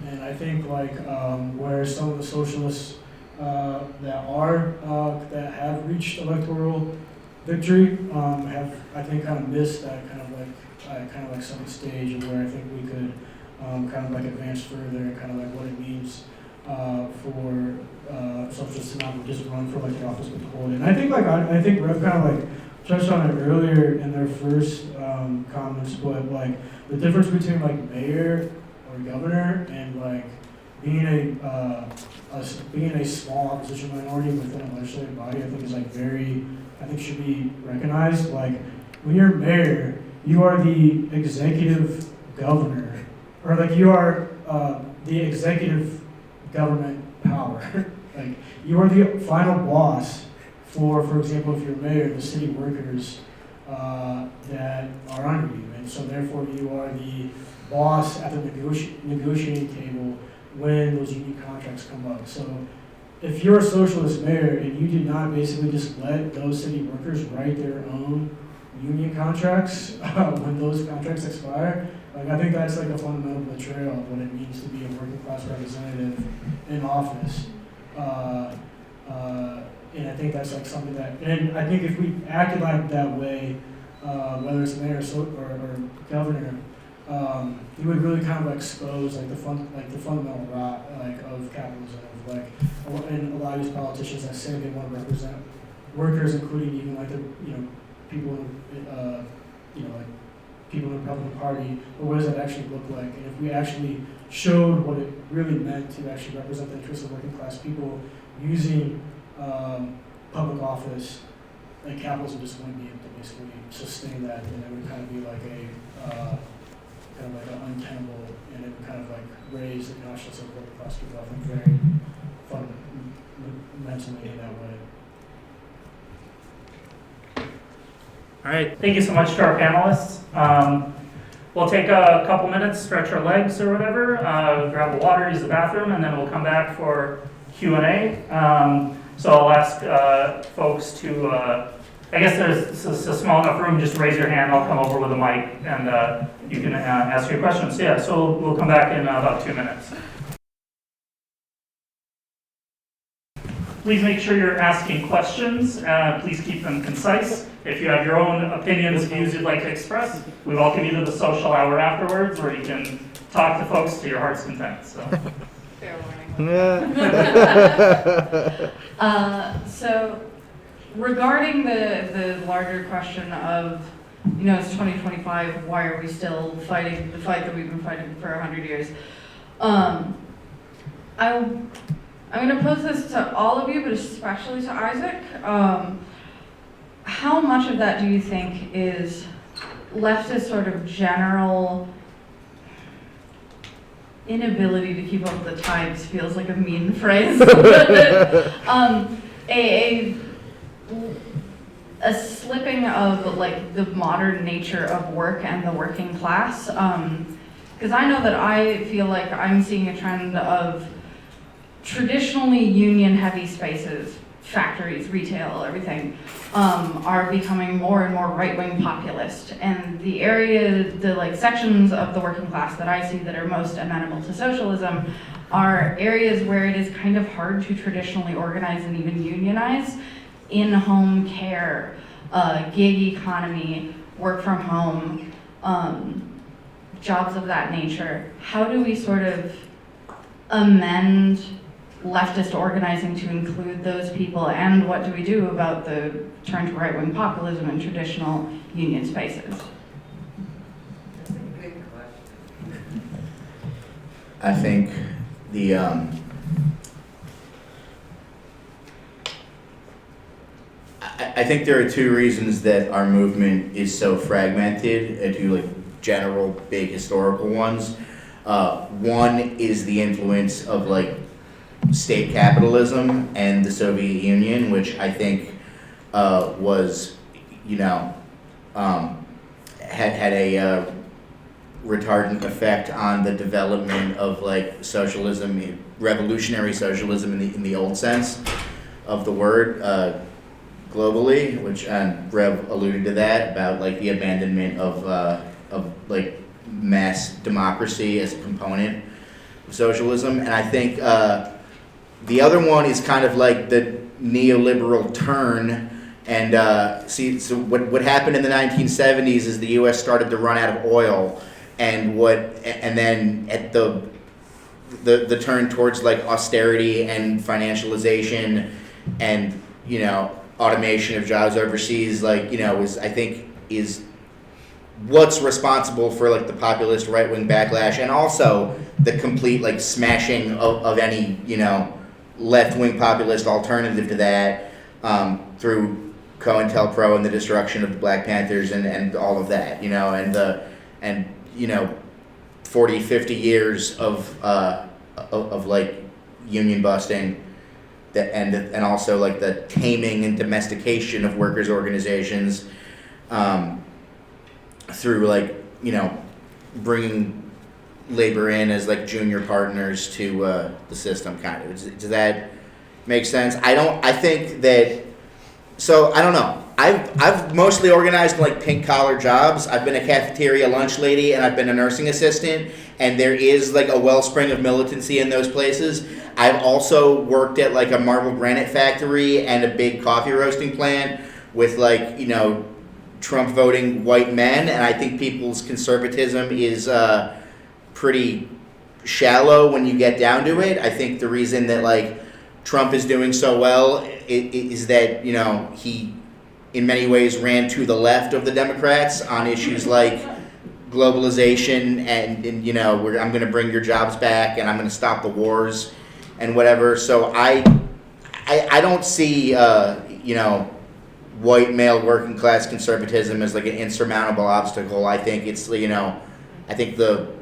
And I think where some of the socialists that have reached electoral victory have, I think, kind of missed that kind of second stage, where I think we could kind of advance further and kind of what it means for socialists to not just run for the office but to hold it. And I think Rev kind of touched on it earlier in their first comments, but the difference between mayor or governor and being a small opposition minority within a legislative body, I think is like I think should be recognized. Like when you're mayor, you are the executive governor, or like you are the executive government power. Like you are the final boss for example, if you're mayor, the city workers that are under you, and so therefore you are the boss at the negotiating table when those union contracts come up. So if you're a socialist mayor and you did not basically just let those city workers write their own union contracts when those contracts expire, like I think that's like a fundamental betrayal of what it means to be a working class representative in office. And I think that's like something that, and I think if we acted like that way, whether it's mayor or governor, it would really kind of expose like the fundamental rot like of capitalism, of like, and a lot of these politicians that say they want to represent workers, including even like the people in like people in the Republican Party, but what does that actually look like? And if we actually showed what it really meant to actually represent the interests of working class people using public office, like capitalism just wouldn't be able to basically sustain that, and it would kind of be like a kind of like an untenable, and it would kind of like raise the consciousness of working class people, I think, very fundamentally in that way. All right, thank you so much to our panelists. We'll take a couple minutes, stretch our legs or whatever, grab a water, use the bathroom, and then we'll come back for Q&A. So I'll ask folks to, I guess there's a small enough room, just raise your hand, I'll come over with a mic, and you can ask your questions. Yeah, so we'll come back in about 2 minutes. Please make sure you're asking questions. Please keep them concise. If you have your own opinions, views you'd like to express, we welcome you to the social hour afterwards, where you can talk to folks to your heart's content. So. Fair warning. So regarding the larger question of, it's 2025, why are we still fighting the fight that we've been fighting for 100 years? I'm going to pose this to all of you, but especially to Isaac. How much of that do you think is leftist sort of general inability to keep up with the times? Feels like a mean phrase. A slipping of like the modern nature of work and the working class. Because I know that I feel like I'm seeing a trend of traditionally union-heavy spaces, factories, retail, everything, are becoming more and more right-wing populist. And the sections of the working class that I see that are most amenable to socialism are areas where it is kind of hard to traditionally organize and even unionize. In-home care, gig economy, work from home, jobs of that nature. How do we sort of amend leftist organizing to include those people, and what do we do about the turn to right-wing populism in traditional union spaces? That's a good question. I think I think there are two reasons that our movement is so fragmented, and two like general big historical ones. One is the influence of like state capitalism and the Soviet Union, which I think was, had a retardant effect on the development of like socialism, revolutionary socialism in the old sense of the word, globally, which Rev alluded to that about like the abandonment of like mass democracy as a component of socialism. And I think the other one is kind of like the neoliberal turn. And so what happened in the 1970s is the U.S. started to run out of oil, and then at the turn towards like austerity and financialization and automation of jobs overseas, is what's responsible for like the populist right-wing backlash, and also the complete like smashing of any, you know, left-wing populist alternative to that, through COINTELPRO and the destruction of the Black Panthers and all of that, you know, and you know, 40, 50 years of like union busting, that and also like the taming and domestication of workers' organizations, through like, you know, bringing labor in as like junior partners to the system, kind of. Does that make sense? I think that, so I don't know. I've mostly organized like pink collar jobs. I've been a cafeteria lunch lady and I've been a nursing assistant, and there is like a wellspring of militancy in those places. I've also worked at like a marble granite factory and a big coffee roasting plant with like, you know, Trump voting white men, and I think people's conservatism is pretty shallow when you get down to it. I think the reason that like Trump is doing so well is that, you know, he in many ways ran to the left of the Democrats on issues like globalization and you know, I'm going to bring your jobs back and I'm going to stop the wars and whatever. So I don't see you know, white male working class conservatism as like an insurmountable obstacle. I think it's, you know, I think the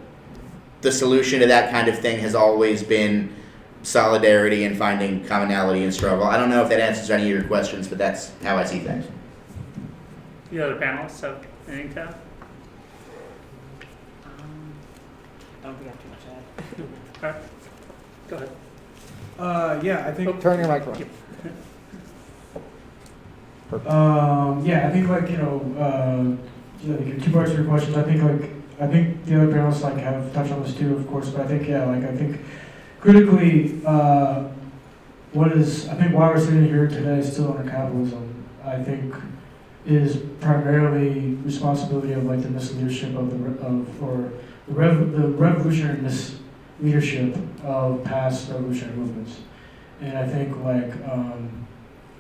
solution to that kind of thing has always been solidarity and finding commonality and struggle. I don't know if that answers any of your questions, but that's how I see things. The other panelists have anything to add? I don't think I have too much to add. All right, go ahead. Yeah, I think. Turn your microphone. Yeah, I think like, you know, the two parts of your questions. I think the other panelists like have touched on this too, of course. But I think I think critically, I think why we're sitting here today still under capitalism, I think, is primarily responsibility of like the misleadership of the revolutionary misleadership of past revolutionary movements, and I think like.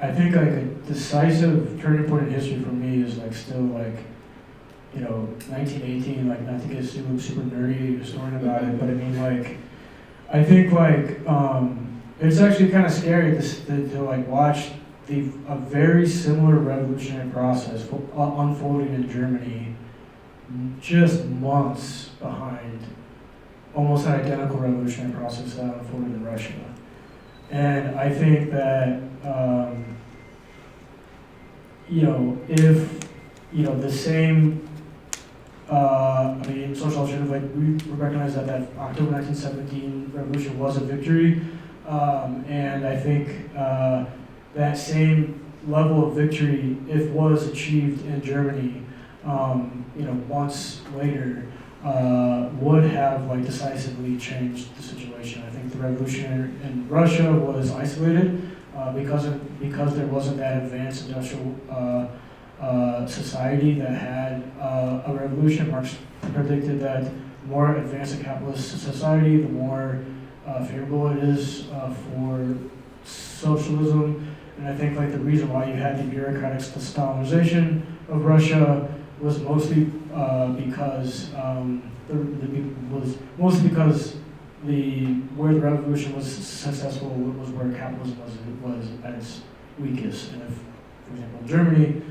I think like a decisive turning point in history for me is like still like, you know, 1918, like not to get super nerdy historian about it, but I mean like, I think like, it's actually kind of scary to like watch a very similar revolutionary process unfolding in Germany just months behind almost an identical revolutionary process that unfolded in Russia. And I think that, you know, if, you know, the same, I mean, social alternative, like, we recognize that October 1917 revolution was a victory, and I think that same level of victory, if was achieved in Germany, you know, months later, would have like decisively changed the situation. I think the revolution in Russia was isolated because there wasn't that advanced industrial society that had a revolution. Marx predicted that the more advanced a capitalist society, the more favorable it is for socialism. And I think like the reason why you had the bureaucratic Stalinization of Russia was mostly because where the revolution was successful was where capitalism was at its weakest. And if, for example, in Germany,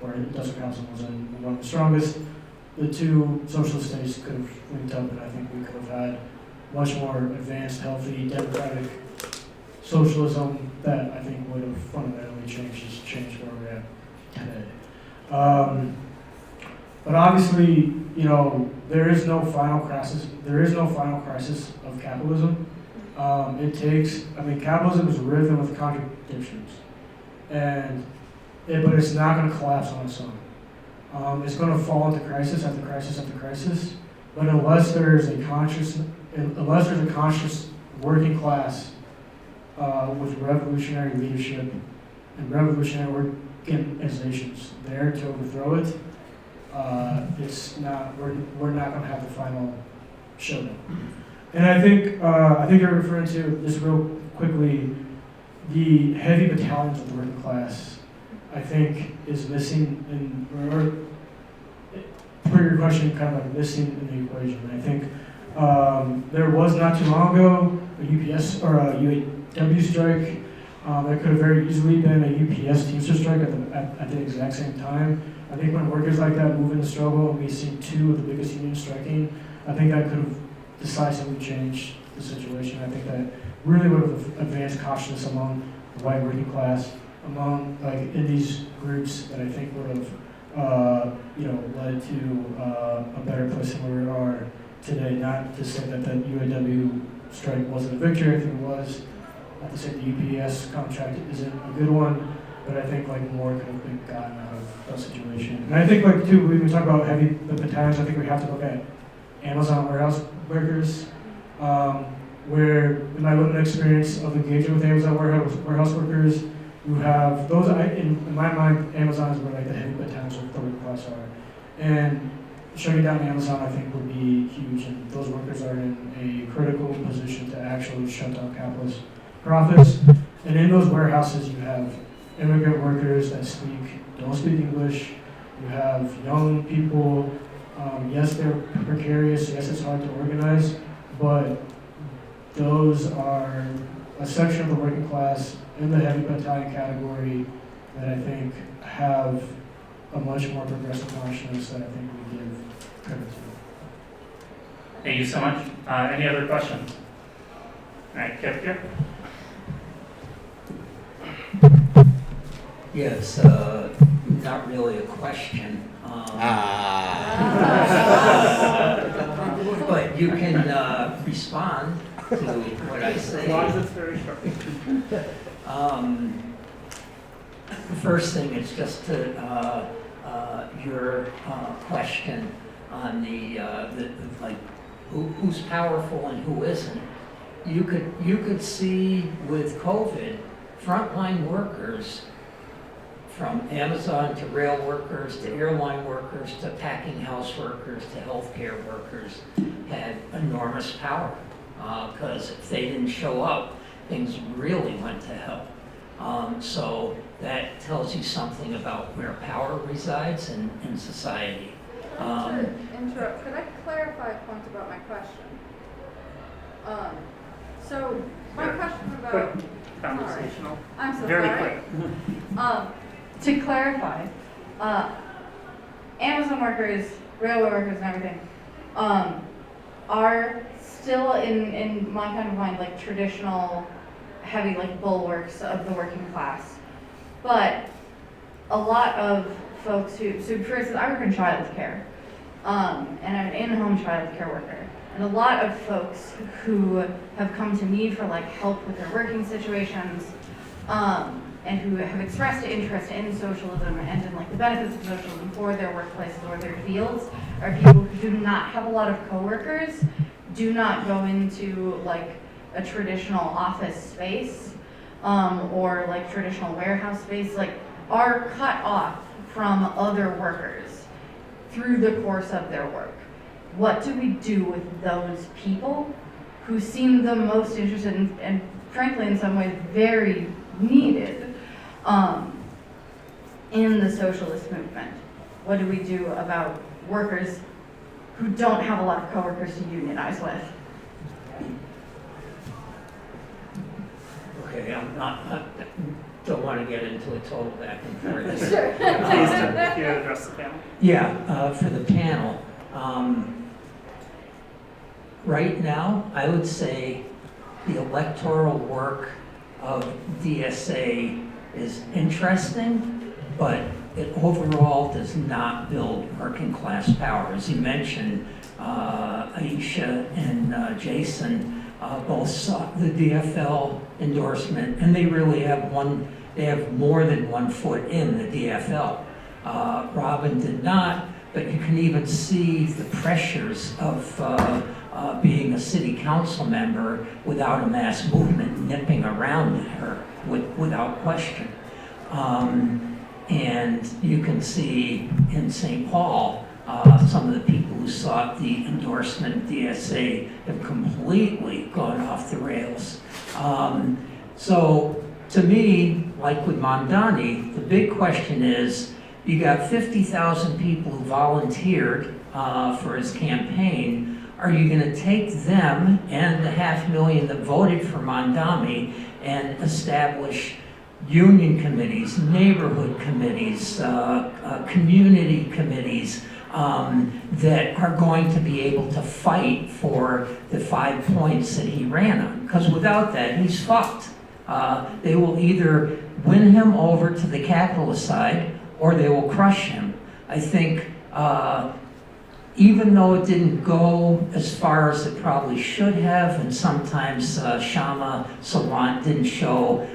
where industrial capitalism was one of the strongest, the two socialist states could have linked up, and I think we could have had much more advanced, healthy, democratic socialism that I think would have fundamentally changed where we're at today. But obviously, you know, there is no final crisis. There is no final crisis of capitalism. Capitalism is riven with contradictions, but it's not going to collapse on its own. It's going to fall into crisis after crisis after crisis. But unless there's a conscious working class with revolutionary leadership and revolutionary organizations there to overthrow it, we're not going to have the final showdown. And I think you're referring to, just real quickly, the heavy battalions of the working class, I think, is missing per your question, kind of like missing in the equation. I think there was not too long ago a UPS or a UAW strike. There could have very easily been a UPS Teamster strike at the exact same time. I think when workers like that move in the struggle, and we see two of the biggest unions striking, I think that could have decisively changed the situation. I think that really would have advanced consciousness among the white working class, among like in these groups that I think would have led to a better place than where we are today. Not to say that the UAW strike wasn't a victory, I think it was. Not to say the UPS contract isn't a good one, but I think like more could have been gotten out of that situation. And I think like too, when we talk about the battalions, I think we have to look at Amazon warehouse workers, where in my limited experience of engaging with Amazon warehouse workers, you have those, in my mind, Amazon is where like the heavy battalions of the working class are. And shutting down Amazon, I think, would be huge, and those workers are in a critical position to actually shut down capitalist profits. And in those warehouses, you have immigrant workers that don't speak English. You have young people. Yes, they're precarious. Yes, it's hard to organize, but those are a section of the working class in the heavy battalion category that I think have a much more progressive consciousness that I think we give credit to. Thank you so much. Any other questions? All right, Kip here. Yes, not really a question. But you can respond to what I say. As long as it's very short. The first thing is just to your question on the like who's powerful and who isn't. You could see with COVID, frontline workers, from Amazon to rail workers to airline workers to packing house workers to healthcare workers, had enormous power because if they didn't show up, things really went to hell. So that tells you something about where power resides in society. Not to interrupt, could I clarify a point about my question? So my question about Quick, conversational. I'm so Very sorry. quick. To clarify, Amazon workers, railway workers and everything, are still in my kind of mind like traditional heavy like bulwarks of the working class. But a lot of folks who, so for instance, I work in childcare, and I'm an in-home childcare worker. And a lot of folks who have come to me for like help with their working situations, and who have expressed interest in socialism and in like the benefits of socialism for their workplaces or their fields, are people who do not have a lot of coworkers, do not go into like a traditional office space, or like traditional warehouse space, like are cut off from other workers through the course of their work. What do we do with those people who seem the most interested in, and frankly in some ways very needed, in the socialist movement? What do we do about workers who don't have a lot of coworkers to unionize with? Okay, I don't want to get into a total back and forth. Sure. Please do, if you address the panel. Yeah, for the panel. Right now, I would say the electoral work of DSA is interesting, but it overall does not build working class power. As you mentioned, Aisha and Jason both sought the DFL endorsement, and they really have more than 1 foot in the DFL. Robin did not, but you can even see the pressures of being a city council member without a mass movement nipping around her without question. And you can see in St. Paul, some of the people who sought the endorsement of DSA have completely gone off the rails. So to me, like with Mamdani, the big question is You got 50,000 people who volunteered for his campaign. Are you going to take them and the 500,000 that voted for Mondami and establish union committees, neighborhood committees, community committees that are going to be able to fight for the 5 points that he ran on? Because without that, he's fucked. They will either win him over to the capitalist side or they will crush him. I think even though it didn't go as far as it probably should have, and sometimes Shama Sawant didn't show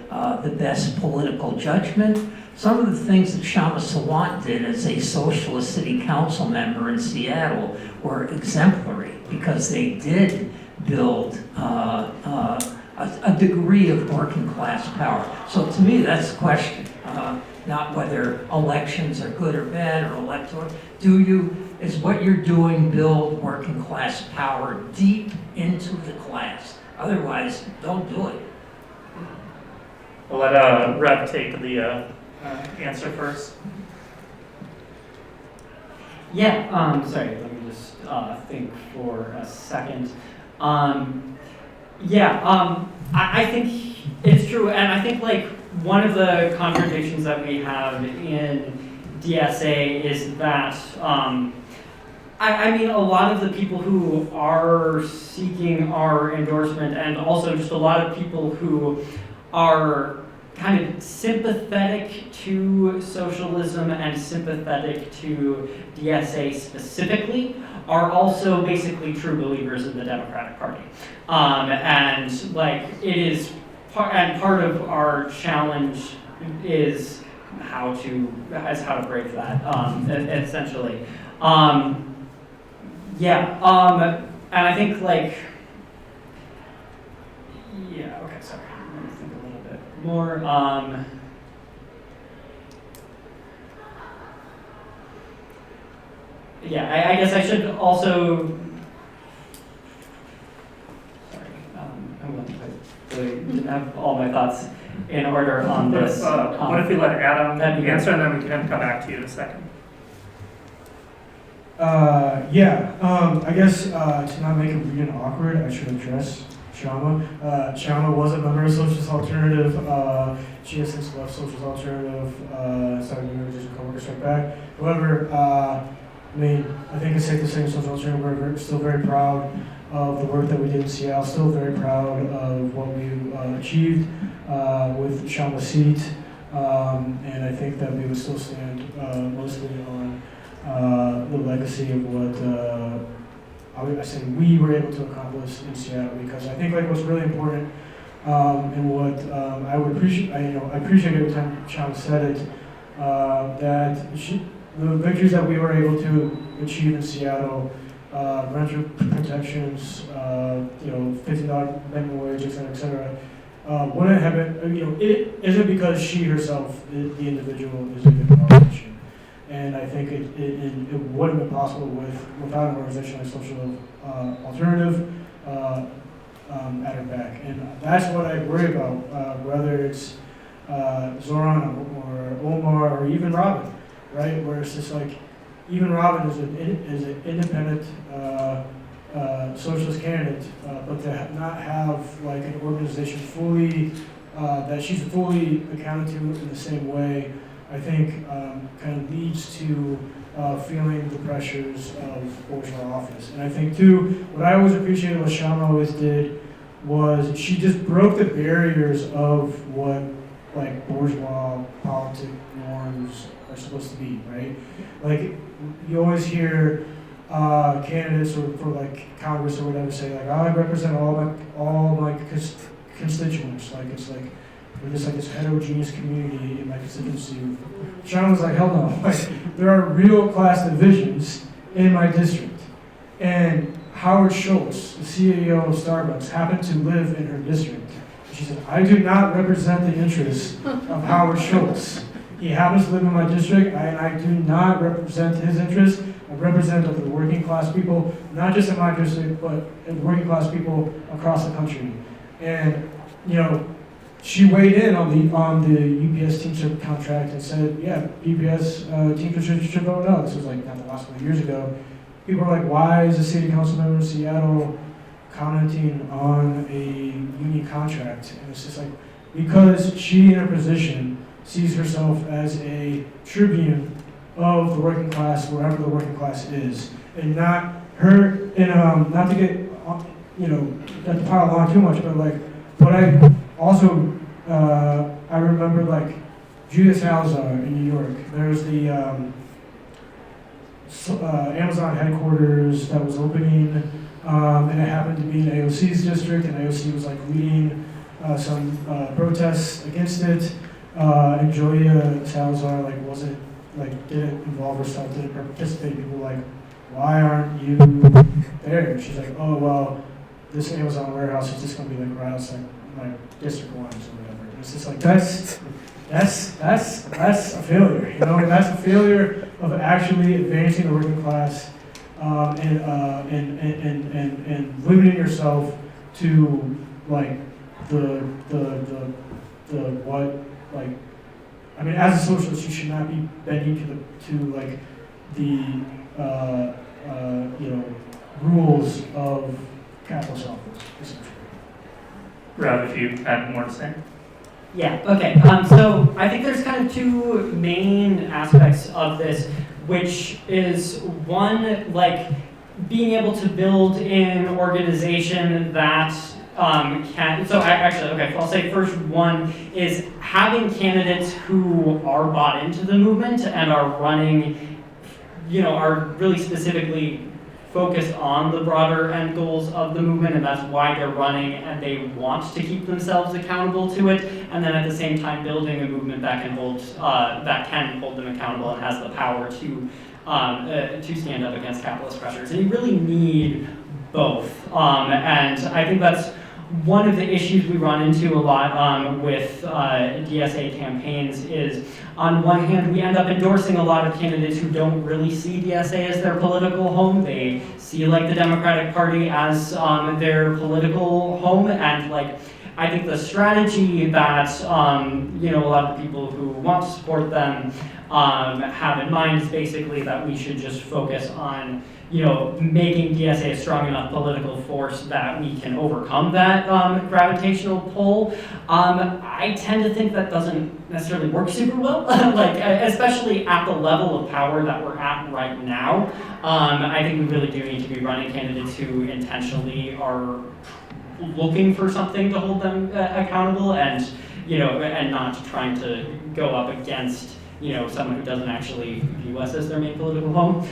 the best political judgment, some of the things that Shama Sawant did as a socialist city council member in Seattle were exemplary because they did build a degree of working class power. So to me, that's the question. Not whether elections are good or bad or electoral. Is what you're doing build working class power deep into the class? Otherwise, don't do it. We'll let Rev take the answer first. Yeah, sorry, let me just think for a second. I think it's true, and I think like one of the contradictions that we have in DSA is that I mean, a lot of the people who are seeking our endorsement, and also just a lot of people who are kind of sympathetic to socialism and sympathetic to DSA specifically, are also basically true believers in the Democratic Party. And like it is, part of our challenge is how to break that, essentially. And I think like, okay, sorry, let me think a little bit more. I guess I should also, sorry, I didn't have all my thoughts in order on this. What if we let Adam answer, and then we can come back to you in a second? I guess to not make it weird and awkward, I should address Shama. Shama was a member of Socialist Alternative. She has since left Socialist Alternative, started doing religious co-worker strike back. However, I think it's safe to say in Socialist Alternative we're still very proud of the work that we did in Seattle, still very proud of what we achieved with Shama's seat. And I think that we would still stand mostly on the legacy of what we were able to accomplish in Seattle, because I think like what's really important and what I would appreciate, I appreciate every time Sean said it, that the victories that we were able to achieve in Seattle, renter protections, $50 minimum wage, et cetera, wouldn't have been, it isn't because she herself, the individual, is a good politician. And I think it wouldn't have been possible without an organization like Social Alternative at her back. And that's what I worry about, whether it's Zoran or Omar or even Robin, right? Where it's just like, even Robin is an independent socialist candidate, but to not have like an organization fully, that she's fully accounted to in the same way, I think kind of leads to feeling the pressures of bourgeois office. And I think too, what I always appreciated what Shama always did was she just broke the barriers of what like bourgeois politic norms are supposed to be, right? Like you always hear candidates for like Congress or whatever say like, I represent all my constituents. Like it's like we're just like this heterogeneous community in my constituency. Sean was like, hell no. Like, there are real class divisions in my district. And Howard Schultz, the CEO of Starbucks, happened to live in her district. She said, I do not represent the interests of Howard Schultz. He happens to live in my district, and I do not represent his interests. I represent the working class people, not just in my district, but working class people across the country. And, she weighed in on the UPS Teamster contract and said, yeah, UPS Teamsters should vote no. This was like not the last couple of years ago. People were like, why is a city council member in Seattle commenting on a union contract? And it's just like, because she in her position sees herself as a tribune of the working class, wherever the working class is, and not her, and not to get, not to pile on too much, but I also, I remember like Judith Salazar in New York. There's the Amazon headquarters that was opening, and it happened to be in AOC's district, and AOC was like leading some protests against it. And Julia Salazar didn't involve herself, didn't participate. People were like, why aren't you there? She's like, oh well, this Amazon warehouse is just gonna be like right outside my district lines or whatever. And it's just like that's a failure, and that's a failure of actually advancing the working class, and limiting yourself to like the what, like, I mean, as a socialist, you should not be bending to the rules of capitalist office, essentially. Rob, if you had more to say. Yeah, okay. So I think there's kind of two main aspects of this, which is one, like being able to build an organization that I'll say first one is having candidates who are bought into the movement and are running, are really specifically focused on the broader end goals of the movement, and that's why they're running, and they want to keep themselves accountable to it, and then at the same time building a movement that can hold them accountable and has the power to stand up against capitalist pressures. And you really need both, and I think that's one of the issues we run into a lot with DSA campaigns is, on one hand, we end up endorsing a lot of candidates who don't really see DSA as their political home. They see like the Democratic Party as their political home, and I think the strategy that a lot of the people who want to support them have in mind is basically that we should just focus on making DSA a strong enough political force that we can overcome that gravitational pull. I tend to think that doesn't necessarily work super well, especially at the level of power that we're at right now. I think we really do need to be running candidates who intentionally are looking for something to hold them accountable, and and not trying to go up against someone who doesn't actually view us as their main political home.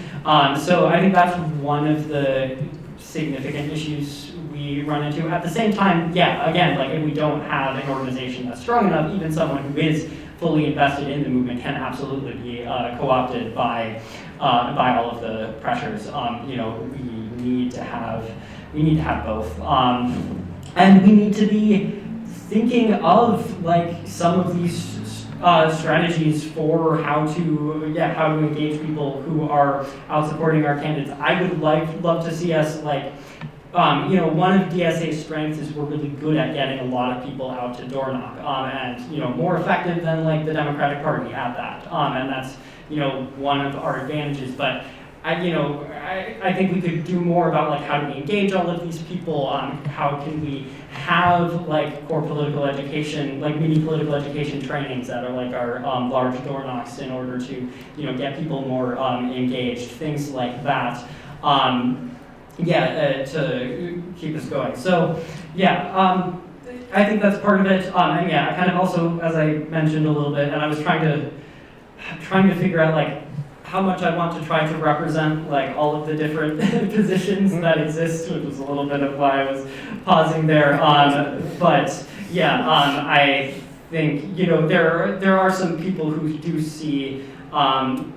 So I think that's one of the significant issues we run into. At the same time, if we don't have an organization that's strong enough, even someone who is fully invested in the movement can absolutely be co-opted by all of the pressures. We need to have both, and we need to be thinking of some of these strategies for how to engage people who are out supporting our candidates. I would love to see us one of DSA's strengths is we're really good at getting a lot of people out to door knock, and more effective than the Democratic Party at that, and that's one of our advantages. But I think we could do more about how do we engage all of these people. How can we have core political education, mini political education trainings that are our large door knocks in order to get people more engaged, things like that. To keep us going. So I think that's part of it. And I kind of also, as I mentioned a little bit, and I was trying to figure out how much I want to try to represent all of the different positions that exist, which was a little bit of why I was pausing there. But I think there are some people who do see one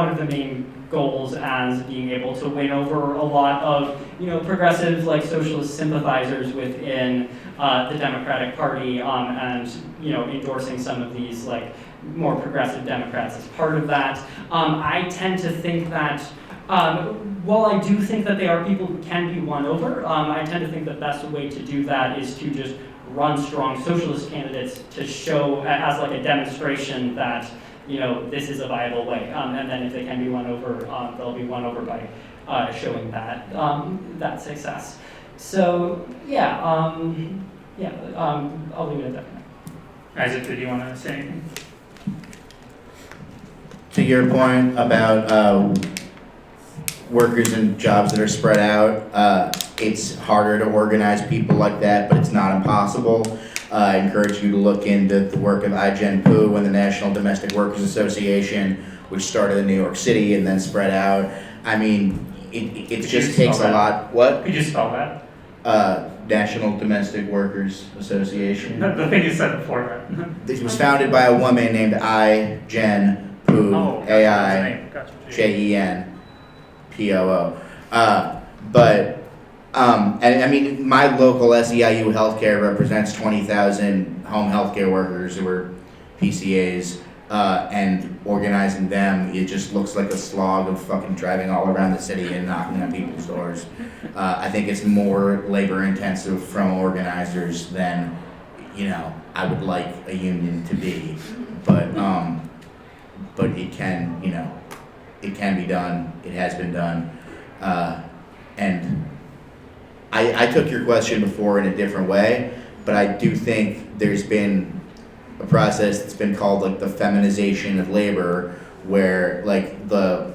of the main goals as being able to win over a lot of progressive socialist sympathizers within the Democratic Party, and endorsing some of these more progressive Democrats as part of that. I tend to think that while I do think that they are people who can be won over, I tend to think the best way to do that is to just run strong socialist candidates to show as like a demonstration that, this is a viable way. And then if they can be won over, they'll be won over by showing that that success. So I'll leave it at that. Isaac, did you want to say anything? To your point about workers and jobs that are spread out, it's harder to organize people like that, but it's not impossible. I encourage you to look into the work of I-Gen Poo and the National Domestic Workers Association, which started in New York City and then spread out. I mean, it just takes a lot. What? Could you spell that? National Domestic Workers Association. The thing you said before that. It was founded by a woman named I-Gen Poo, A-I-J-E-N-P-O-O. And I mean, my local SEIU healthcare represents 20,000 home healthcare workers who are PCAs, and organizing them, it just looks like a slog of fucking driving all around the city and knocking on people's doors. I think it's more labor intensive from organizers than, I would like a union to be, but it can, it can be done, it has been done, and I took your question before in a different way, but I do think there's been a process that's been called like the feminization of labor, where like the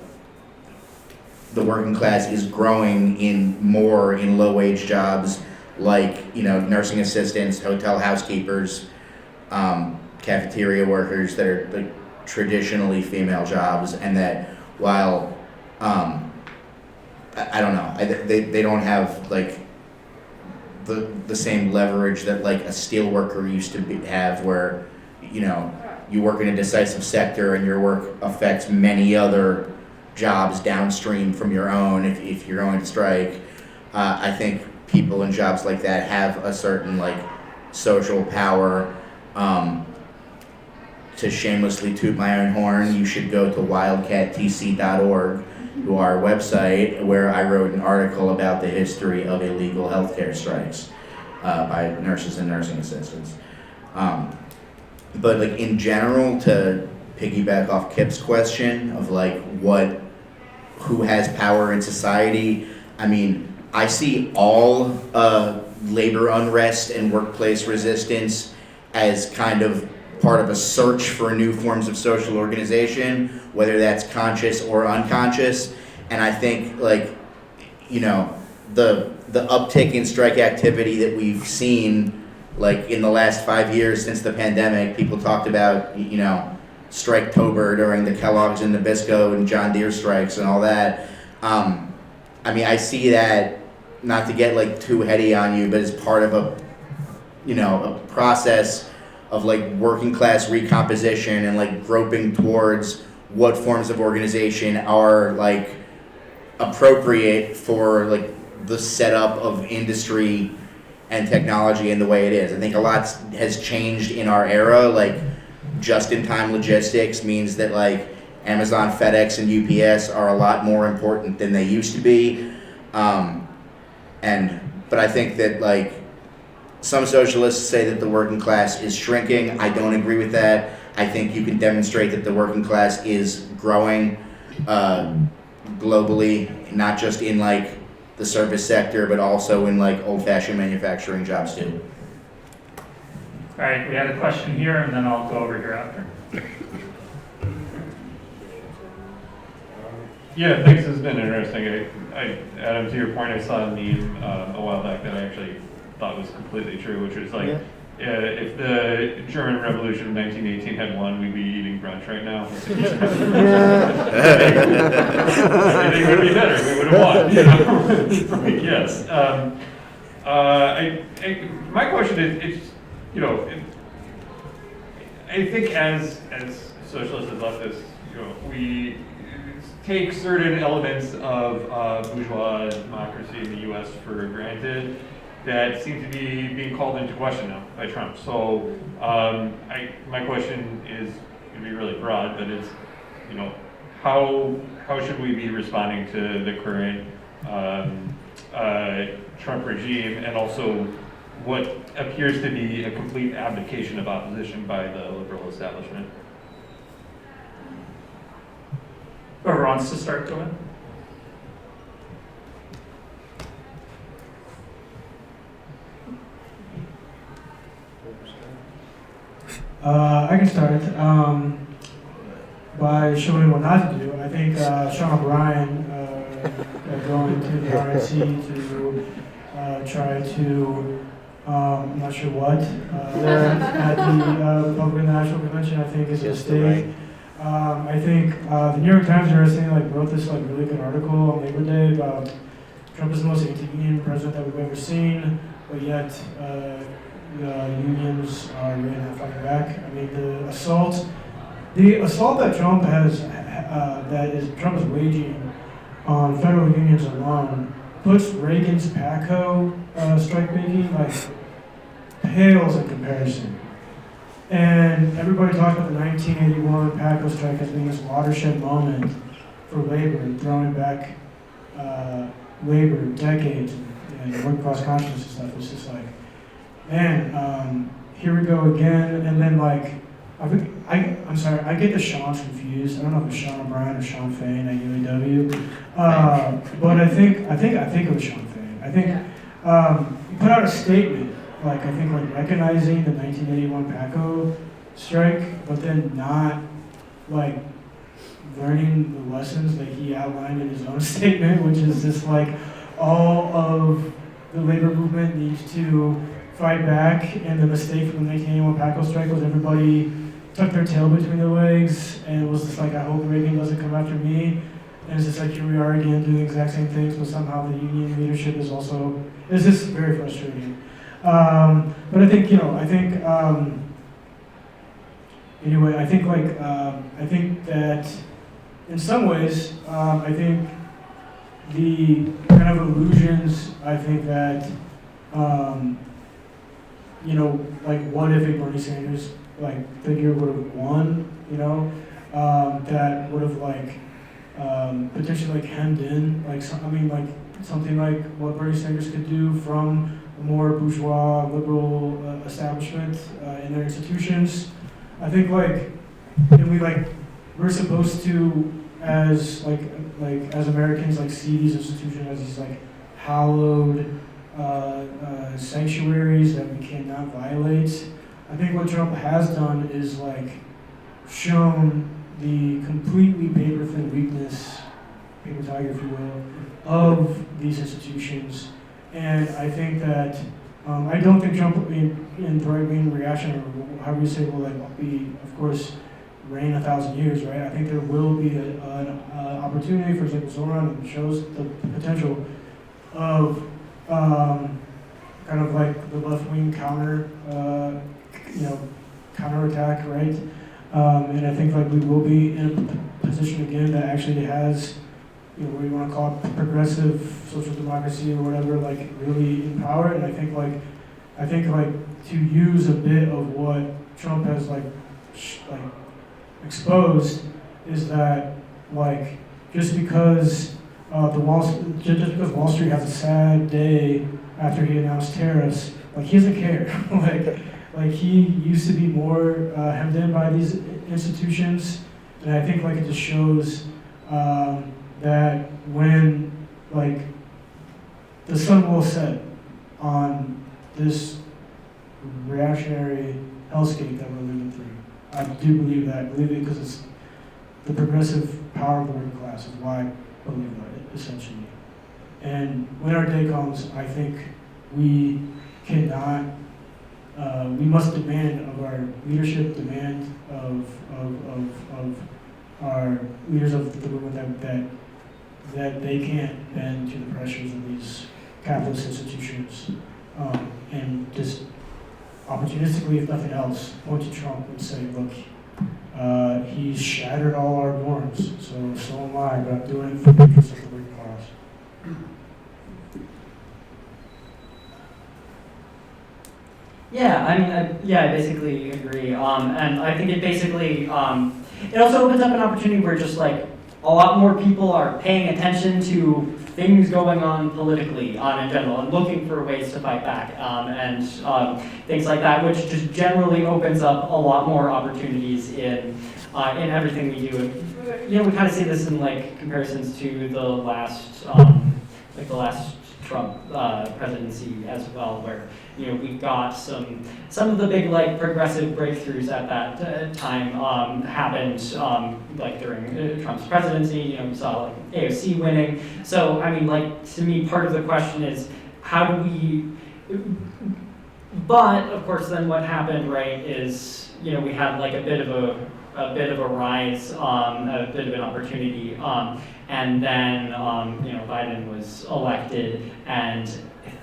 working class is growing more in low wage jobs like, nursing assistants, hotel housekeepers, cafeteria workers that are like traditionally female jobs, and that while I don't know, they don't have like the same leverage that like a steel worker used to have, where you work in a decisive sector and your work affects many other jobs downstream from your own if you're going to strike. I think people in jobs like that have a certain like social power. To shamelessly toot my own horn, you should go to wildcattc.org, to our website, where I wrote an article about the history of illegal healthcare strikes by nurses and nursing assistants. But like in general, to piggyback off Kip's question of like who has power in society, I mean, I see all labor unrest and workplace resistance as kind of part of a search for new forms of social organization, whether that's conscious or unconscious. And I think like, the uptick in strike activity that we've seen like in the last 5 years since the pandemic, people talked about, Striketober during the Kellogg's and Nabisco and John Deere strikes and all that. I mean, I see that, not to get like too heady on you, but as part of a process of like working class recomposition and like groping towards what forms of organization are like appropriate for like the setup of industry and technology and the way it is. I think a lot has changed in our era. Like just-in-time logistics means that like Amazon, FedEx, and UPS are a lot more important than they used to be. But I think that like some socialists say that the working class is shrinking. I don't agree with that. I think you can demonstrate that the working class is growing globally, not just in like the service sector, but also in like old-fashioned manufacturing jobs too. All right, we had a question here, and then I'll go over here after. Yeah, thanks. This has been interesting. Adam, to your point, I saw a meme a while back that I actually thought was completely true, which was like, if the German Revolution of 1918 had won, we'd be eating brunch right now. Everything would be better. We would have won. Yes. My question is, I think as socialists and leftists, we take certain elements of bourgeois democracy in the U.S. for granted that seem to be being called into question now by Trump. So my question is going to be really broad, but it's, how should we be responding to the current Trump regime, and also what appears to be a complete abdication of opposition by the liberal establishment. Whoever wants to start going. I can start by showing what not to do. I think Sean O'Brien going to the RNC to try to, I'm not sure what, at the Republican National Convention, I think is a mistake. I think the New York Times wrote this really good article on Labor Day about Trump is the most anti-union president that we've ever seen, but yet the unions are really not fighting back. I mean, the assault that Trump is waging on federal unions alone puts Reagan's PACO strike making pales in comparison. And everybody talks about the 1981 PACO strike as being this watershed moment for labor and throwing back labor decades and work class consciousness and stuff. It's just man, here we go again. And then I'm sorry, I get the Sean's confused. I don't know if it's Sean O'Brien or Sean Fain at UAW. But I think it was Sean Fain. I think he put out a statement, recognizing the 1981 PACO strike, but then not learning the lessons that he outlined in his own statement, which is just all of the labor movement needs to fight back, and the mistake from the 1981 PACO strike was everybody tucked their tail between their legs, and it was just I hope Reagan doesn't come after me. And it's just here we are again doing the exact same things, but somehow the union leadership is also, it's just very frustrating. But I think, anyway, I think that in some ways, I think the kind of illusions, I think that, what if a Bernie Sanders figure would have won, that would have potentially hemmed in, something like what Bernie Sanders could do from a more bourgeois liberal establishment in their institutions. I think we're supposed to as Americans see these institutions as these hallowed sanctuaries that we cannot violate. I think what Trump has done is shown the completely paper-thin weakness, paper tiger if you will, of these institutions. And I think that I don't think Trump in the right-wing reaction, or however you say, will be, of course, reign 1,000 years, right? I think there will be an opportunity, for example, Zoran shows the potential of the left-wing counterattack, right? And I think we will be in a position again that actually has, what you want to call it, progressive social democracy or whatever, really in power. And I think to use a bit of what Trump has exposed is that just because Wall Street has a sad day after he announced tariffs, he doesn't care. He used to be more hemmed in by these institutions, and I think it just shows that when the sun will set on this reactionary hellscape that we're living through. I do believe that. I believe it because it's the progressive power of the working class is why I believe that, essentially. And when our day comes, I think we cannot, we must demand of our leadership, demand of our leaders of the movement that they can't bend to the pressures of these capitalist institutions, and just opportunistically, if nothing else, point to Trump and say, look, he's shattered all our norms, so am I, but I'm doing it for the interest of the working class. Yeah, I basically agree. And I think it basically, it also opens up an opportunity where just a lot more people are paying attention to things going on politically in general and looking for ways to fight back and things like that, which just generally opens up a lot more opportunities in everything we do. And, we kind of see this in like comparisons to the last Trump presidency as well, where we got some of the big like progressive breakthroughs at that time happened like during Trump's presidency. We saw like AOC winning. So I mean, like to me, part of the question is how do we? But of course, then what happened, right? Is we had like a bit of a rise, a bit of an opportunity. And then, Biden was elected, and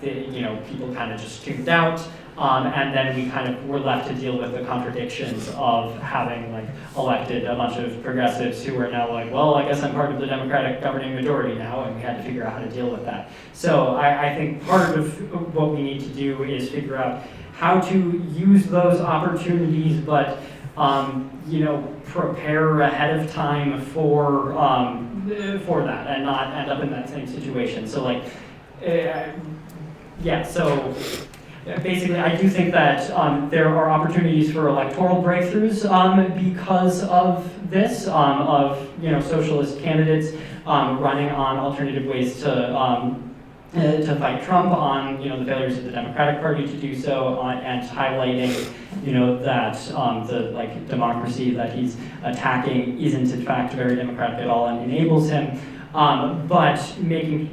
people kind of just tuned out, and then we kind of were left to deal with the contradictions of having like elected a bunch of progressives who are now like, well, I guess I'm part of the Democratic governing majority now, and we had to figure out how to deal with that. So I think part of what we need to do is figure out how to use those opportunities, but prepare ahead of time for that and not end up in that same situation. So like, so basically I do think that there are opportunities for electoral breakthroughs because of this, of socialist candidates running on alternative ways to fight Trump, on the failures of the Democratic Party to do so, and highlighting that the like democracy that he's attacking isn't in fact very democratic at all and enables him, but making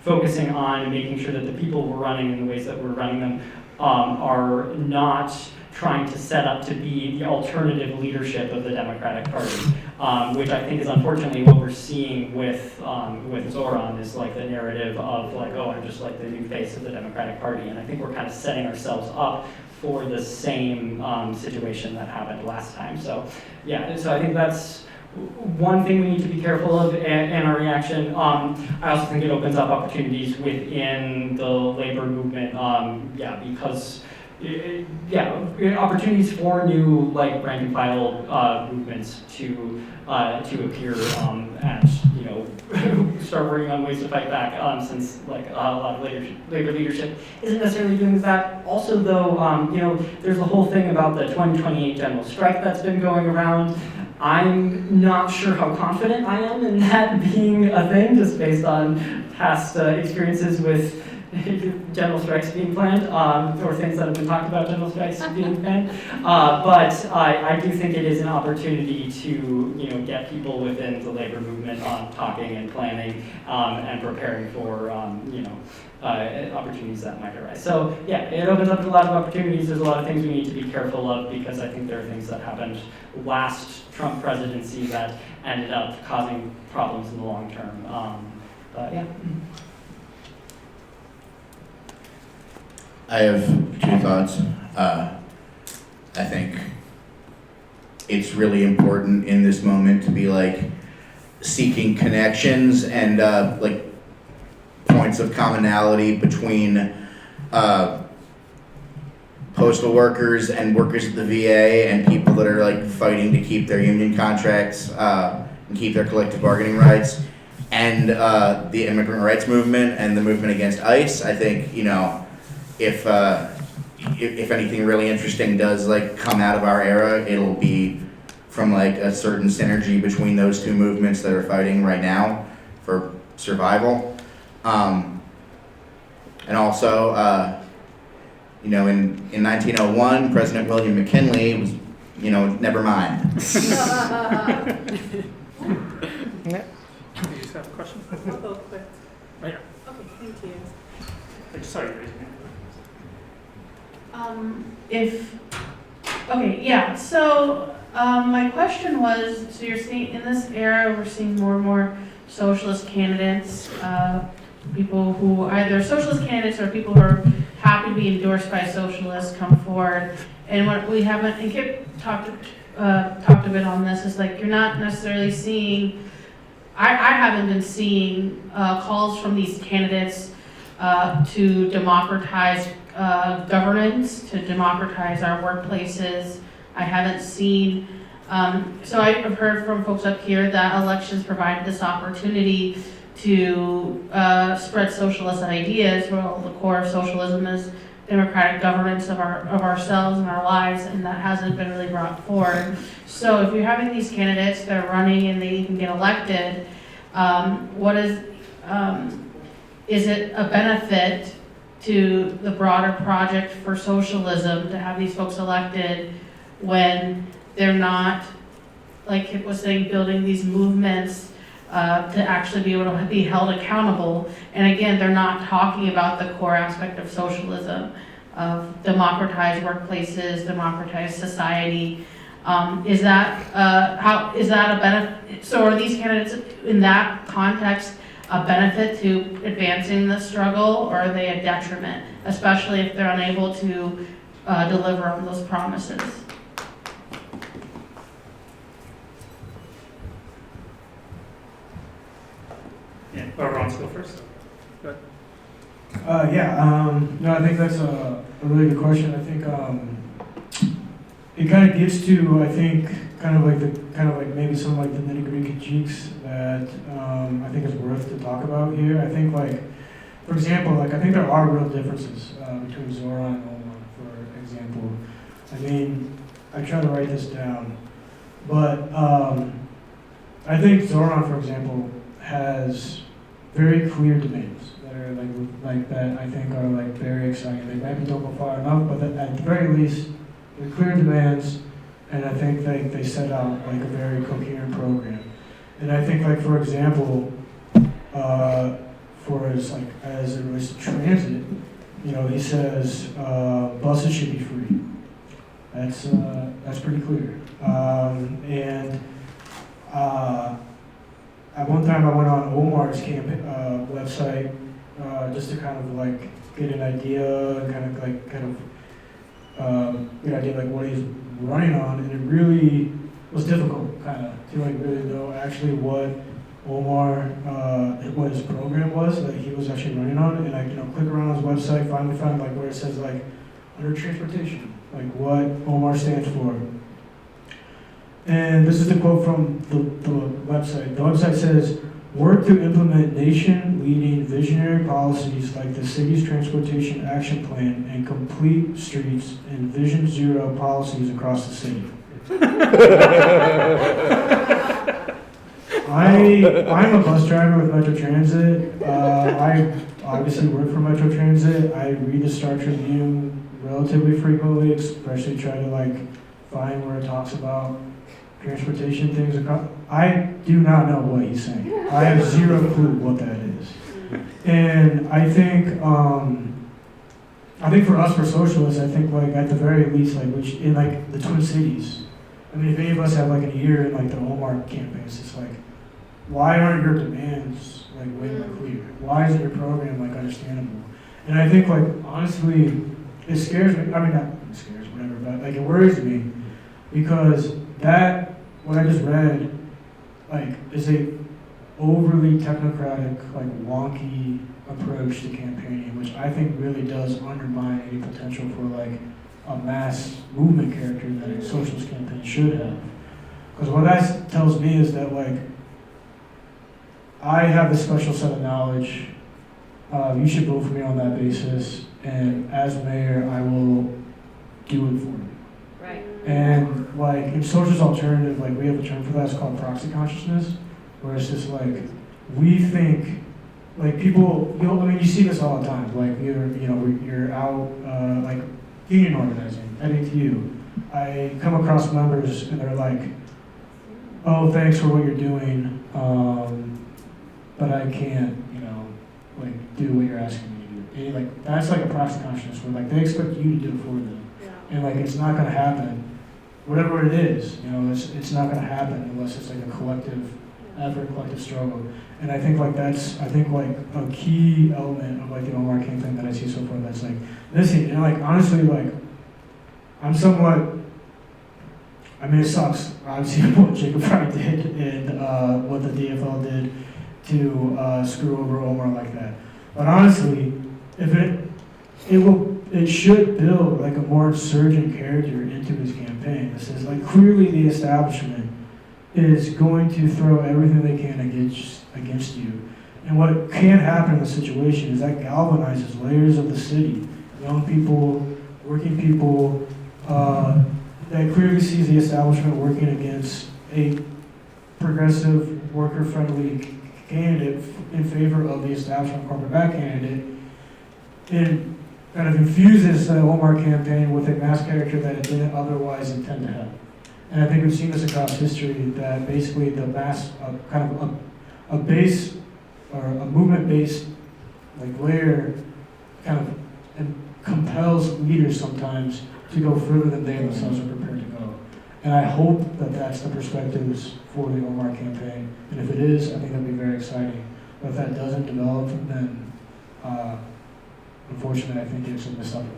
focusing on making sure that the people we're running in the ways that we're running them are not trying to set up to be the alternative leadership of the Democratic Party, which I think is unfortunately what we're seeing with Zoran, is like the narrative of like, oh, I'm just like the new face of the Democratic Party, and I think we're kind of setting ourselves up for the same situation that happened last time. So so I think that's one thing we need to be careful of in our reaction. I also think it opens up opportunities within the labor movement, because opportunities for new like rank and file movements to appear and start working on ways to fight back, since like a lot of labor leadership isn't necessarily doing that. Also though, there's the whole thing about the 2028 general strike that's been going around. I'm not sure how confident I am in that being a thing, just based on past experiences with general strikes being planned, or things that have been talked about general strikes being planned. But I do think it is an opportunity to get people within the labor movement talking and planning and preparing for opportunities that might arise. So it opens up a lot of opportunities. There's a lot of things we need to be careful of, because I think there are things that happened last Trump presidency that ended up causing problems in the long term. I have two thoughts. I think it's really important in this moment to be like seeking connections and like points of commonality between postal workers and workers at the VA and people that are like fighting to keep their union contracts and keep their collective bargaining rights, and the immigrant rights movement and the movement against ICE. I think if anything really interesting does like come out of our era, it'll be from like a certain synergy between those two movements that are fighting right now for survival. And also, in 1901, President William McKinley was, never mind. You just have a question? I'll go quick. Right here. Okay, thank you. I just saw you raising your hand. So my question was, so you're seeing in this era, we're seeing more and more socialist candidates, people who either socialist candidates or people who are happy to be endorsed by socialists come forward. And what we haven't, and Kip talked a bit on this, is like you're not necessarily seeing, I haven't been seeing calls from these candidates to democratize governance, to democratize our workplaces. I haven't seen So I've heard from folks up here that elections provided this opportunity to spread socialist ideas. Well, the core of socialism is democratic governance of ourselves and our lives, and that hasn't been really brought forward. So if you're having these candidates, they're running and they can get elected, is it a benefit to the broader project for socialism to have these folks elected when they're not, like Kip was saying, building these movements to actually be able to be held accountable? And again, they're not talking about the core aspect of socialism, of democratized workplaces, democratized society. Is that a benefit? So are these candidates in that context a benefit to advancing the struggle, or are they a detriment, especially if they're unable to deliver on those promises? Yeah, whoever wants to go first. Go Yeah, no, I think that's a really good question. I think it kind of gets to, I think, kind of like maybe some like the nitty-gritty cheeks that I think is worth to talk about here. I think like, for example, like I think there are real differences between Zora and Omar, for example. I mean, I try to write this down, but I think Zoran, for example, has very clear demands that are like that I think are like very exciting. They maybe don't go far enough, but at the very least, they're clear demands, and I think they set out like a very coherent program. And I think like, for example, as it relates to transit, you know, he says buses should be free. That's pretty clear. At one time I went on Omar's website just to kind of like get an idea and get an idea like what he's running on, and it really was difficult kind of to like really know actually what Omar, what his program was that he was actually running on, and I click around his website, finally found like where it says like under transportation, like what Omar stands for. And this is the quote from the website. The website says, work to implement nation-leading visionary policies like the city's transportation action plan and complete streets and Vision Zero policies across the city. I'm a bus driver with Metro Transit. I obviously work for Metro Transit. I read the Star Tribune relatively frequently, especially try to like find where it talks about transportation things. I do not know what he's saying. I have zero clue what that is. And I think for us, for socialists, I think like at the very least, like which in like the Twin Cities, I mean, if any of us have like a year in like the Omar campaigns, it's like, why aren't your demands like way more clear? Why isn't your program like understandable? And I think like honestly, it scares me. I mean, not it scares, whatever, but like it worries me because that what I just read like is a overly technocratic, like wonky approach to campaigning, which I think really does undermine any potential for like a mass movement character that a socialist campaign should have. Because what that tells me is that like I have a special set of knowledge. You should vote for me on that basis, and as mayor, I will do it for you. Right. And like in socialist alternative, like we have a term for that. It's called proxy consciousness, where it's just like we think like people. You see this all the time. Like you're out like union organizing at ATU. I come across members and they're like, "Oh, thanks for what you're doing, but I can't, like do what you're asking me to do." And like that's like a proxy consciousness where like they expect you to do it for them, and like it's not going to happen. Whatever it is, it's not going to happen unless it's like a collective effort, collective struggle. And I think like that's a key element of like the Omar campaign that I see so far. That's like missing. And like honestly, like I'm somewhat. I mean, it sucks obviously what Jacob Fry did and what the DFL did to screw over Omar like that. But honestly, if it should build like a more insurgent character into his campaign. campaign. This is like clearly the establishment is going to throw everything they can against you. And what can happen in the situation is that galvanizes layers of the city, young people, working people, that clearly sees the establishment working against a progressive, worker-friendly candidate in favor of the establishment corporate-backed candidate. It kind of infuses the Omar campaign with a mass character that it didn't otherwise intend to have. And I think we've seen this across history, that basically the mass, kind of a base or a movement-based like layer kind of compels leaders sometimes to go further than they themselves are prepared to go. And I hope that that's the perspectives for the Omar campaign. And if it is, I think that'd be very exciting. But if that doesn't develop, then unfortunately I think it's a missed opportunity.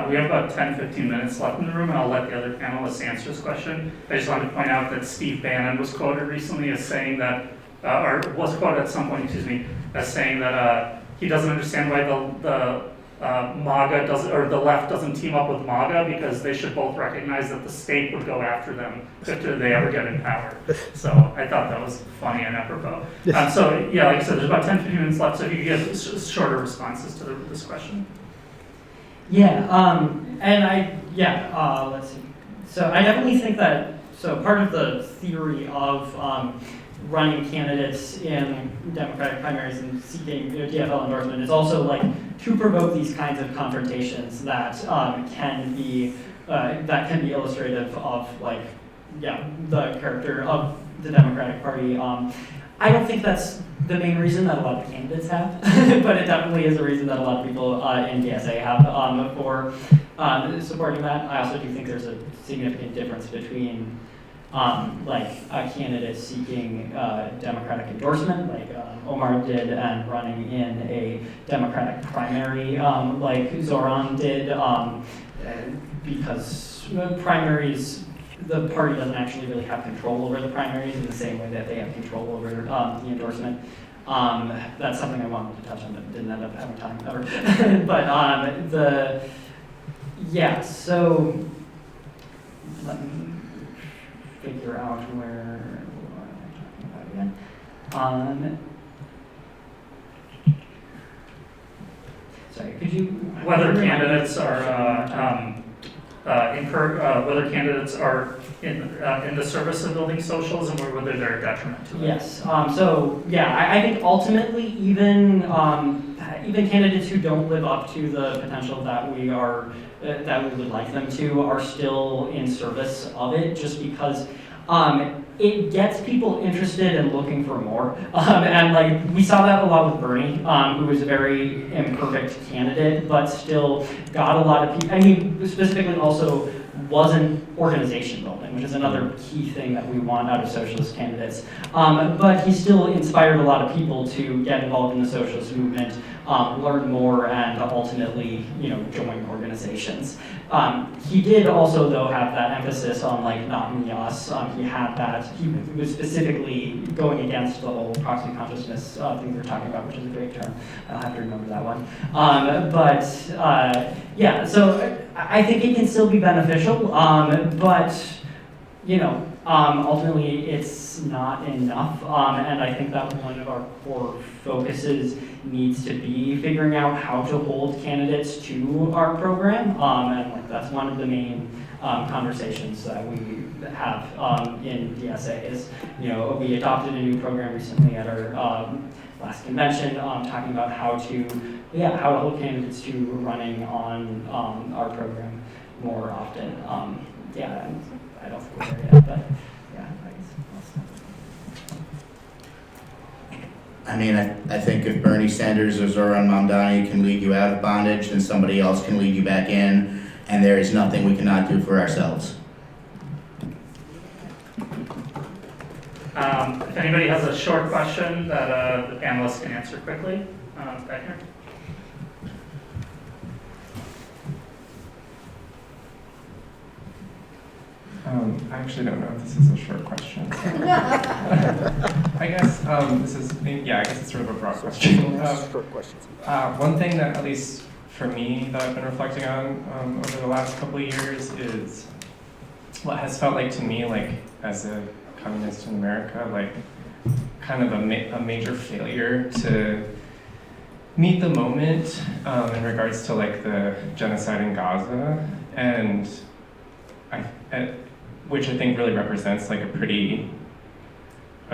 We have about 10-15 minutes left in the room, and I'll let the other panelists answer this question. I just wanted to point out that Steve Bannon was quoted recently as saying that, or was quoted at some point, excuse me, as saying that he doesn't understand why the MAGA doesn't, or the left doesn't team up with MAGA, because they should both recognize that the state would go after them if they ever get in power. So I thought that was funny and apropos. So yeah, like I said, there's about 10-15 minutes left, so if you could give shorter responses to this question. Yeah, let's see. So I definitely think that, so part of the theory of running candidates in Democratic primaries and seeking DFL endorsement is also like to provoke these kinds of confrontations that can be illustrative of the character of the Democratic Party. I don't think that's the main reason that a lot of candidates have, but it definitely is a reason that a lot of people in DSA have for supporting that. I also do think there's a significant difference between a candidate seeking Democratic endorsement, like Omar did, and running in a Democratic primary, like Zoran did, because primaries, the party doesn't actually really have control over the primaries in the same way that they have control over the endorsement. That's something I wanted to touch on, but didn't end up having time ever. But so let me figure out where am I talking about again? Sorry, could you? Whether candidates are whether candidates are in the service of building socialism, or whether they're a detriment to it. Yes. I think ultimately, even candidates who don't live up to the potential that we would like them to are still in service of it, just because it gets people interested and looking for more. And we saw that a lot with Bernie, who was a very imperfect candidate, but still got a lot of people. I mean, specifically also wasn't organization building, which is another key thing that we want out of socialist candidates. But he still inspired a lot of people to get involved in the socialist movement, learn more, and ultimately, join organizations. He did also, though, have that emphasis on not me, us. He had that. He was specifically going against the whole proxy consciousness thing we were talking about, which is a great term. I'll have to remember that one. So I think it can still be beneficial, but ultimately it's not enough. And I think that one of our core focuses needs to be figuring out how to hold candidates to our program. And that's one of the main conversations that we have in DSA is, we adopted a new program recently at our last convention, talking about how to hold candidates to running on our program more often. And I don't think we're there yet, but I guess I'll stop. I mean, I think if Bernie Sanders or Zoran Mamdani can lead you out of bondage, then somebody else can lead you back in, and there is nothing we cannot do for ourselves. If anybody has a short question that the panelists can answer quickly, back here. I actually don't know if this is a short question. So. I guess this is, I guess it's sort of a broad question. Short questions. One thing that, at least for me, that I've been reflecting on over the last couple of years is what has felt like to me, like as a communist in America, like kind of a major failure to meet the moment in regards to like the genocide in Gaza, and which I think really represents like a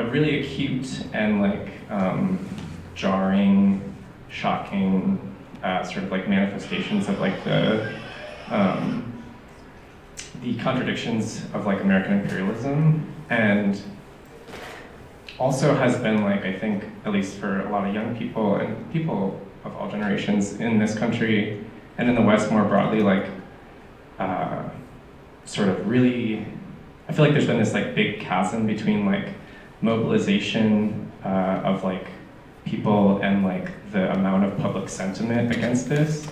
really acute and like jarring, shocking sort of like manifestations of like the contradictions of like American imperialism, and also has been like, I think, at least for a lot of young people and people of all generations in this country and in the West more broadly, like sort of really, I feel like there's been this like big chasm between like mobilization of like people and like the amount of public sentiment against this.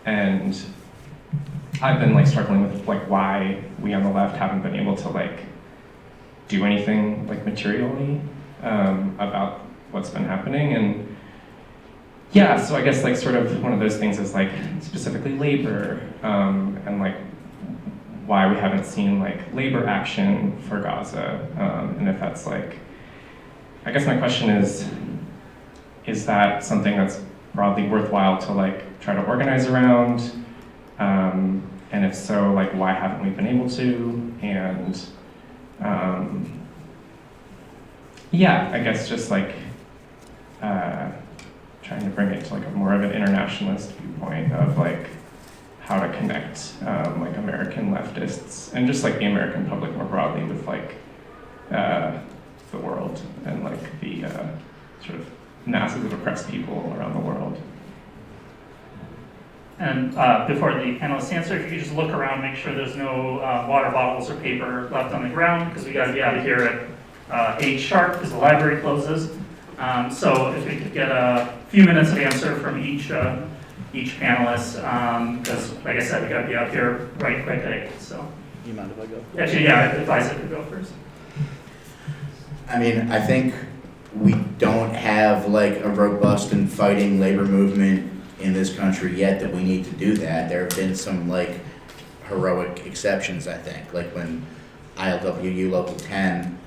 And I've been like struggling with like why we on the left haven't been able to like do anything like materially about what's been happening. And yeah, so I guess like sort of one of those things is like specifically labor and like why we haven't seen like labor action for Gaza, and if that's like, I guess my question is that something that's broadly worthwhile to like try to organize around? And if so, like why haven't we been able to? And yeah, I guess just like trying to bring it to like a more of an internationalist viewpoint of like how to connect like American leftists and just like the American public more broadly with like the world and like the sort of masses of oppressed people around the world. And before the panelists answer, if you could just look around, make sure there's no water bottles or paper left on the ground, because we got to be out of here at 8 sharp, because the library closes. So if we could get a few minutes of answer from each panelist, because like I said, we got to be out here right quick at 8. So. You mind if I go? Actually, yeah, if Isaac could go first. I mean, I think we don't have like a robust and fighting labor movement in this country yet that we need to do that. There have been some like heroic exceptions, I think, like when ILWU Local 10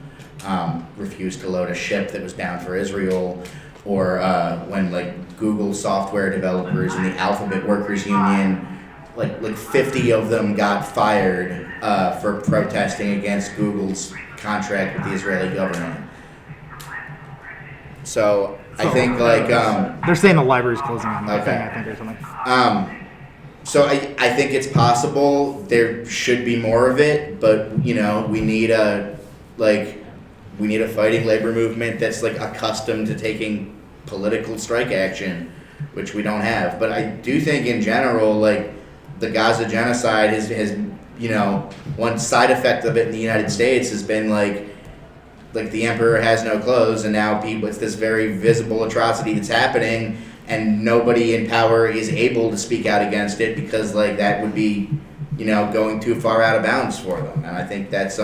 refused to load a ship that was bound for Israel, or when like Google software developers and the Alphabet Workers Union, like 50 of them got fired for protesting against Google's contract with the Israeli government. So I think like they're saying the library's closing on that okay. thing, I think, or something. So I think it's possible there should be more of it, but you know we need a fighting labor movement that's like accustomed to taking political strike action, which we don't have. But I do think in general, like the Gaza genocide has you know, one side effect of it in the United States has been like the emperor has no clothes, and now people, it's this very visible atrocity that's happening, and nobody in power is able to speak out against it because like that would be, you know, going too far out of bounds for them. And I think that's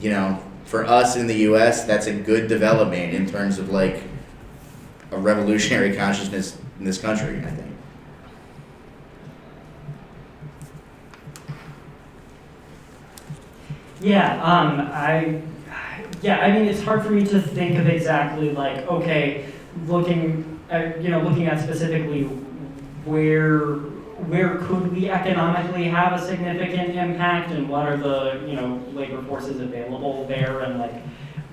you know, for us in the U.S., that's a good development in terms of like a revolutionary consciousness in this country, I think. I mean, it's hard for me to think of exactly like, okay, looking at specifically where could we economically have a significant impact, and what are the, you know, labor forces available there, and like,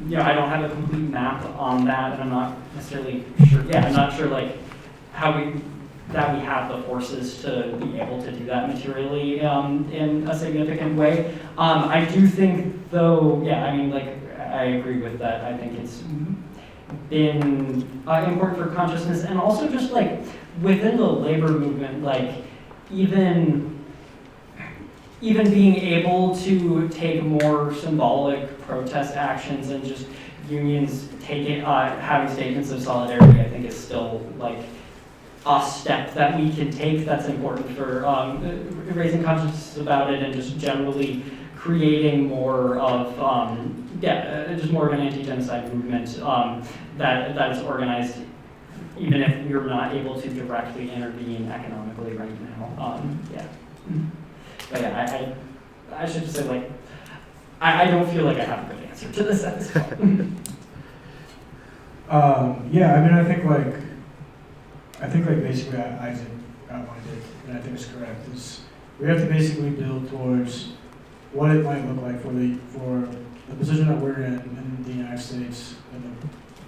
you know, I don't have a complete map on that, and I'm not necessarily sure. Yeah, I'm not sure like how we have the forces to be able to do that materially in a significant way. I do think, though, yeah, I mean, like, I agree with that. I think it's been important for consciousness, and also just like within the labor movement, like even being able to take more symbolic protest actions and just unions having statements of solidarity, I think is still like a step that we can take that's important for raising consciousness about it, and just generally creating more of just more of an anti-genocide movement that is organized, even if you're not able to directly intervene economically right now. But yeah, I should just say, like, I don't feel like I have a good answer to this at this point. Yeah, I mean, I think like basically Isaac outlined it, and I think it's correct, is we have to basically build towards what it might look like for the position that we're in the United States,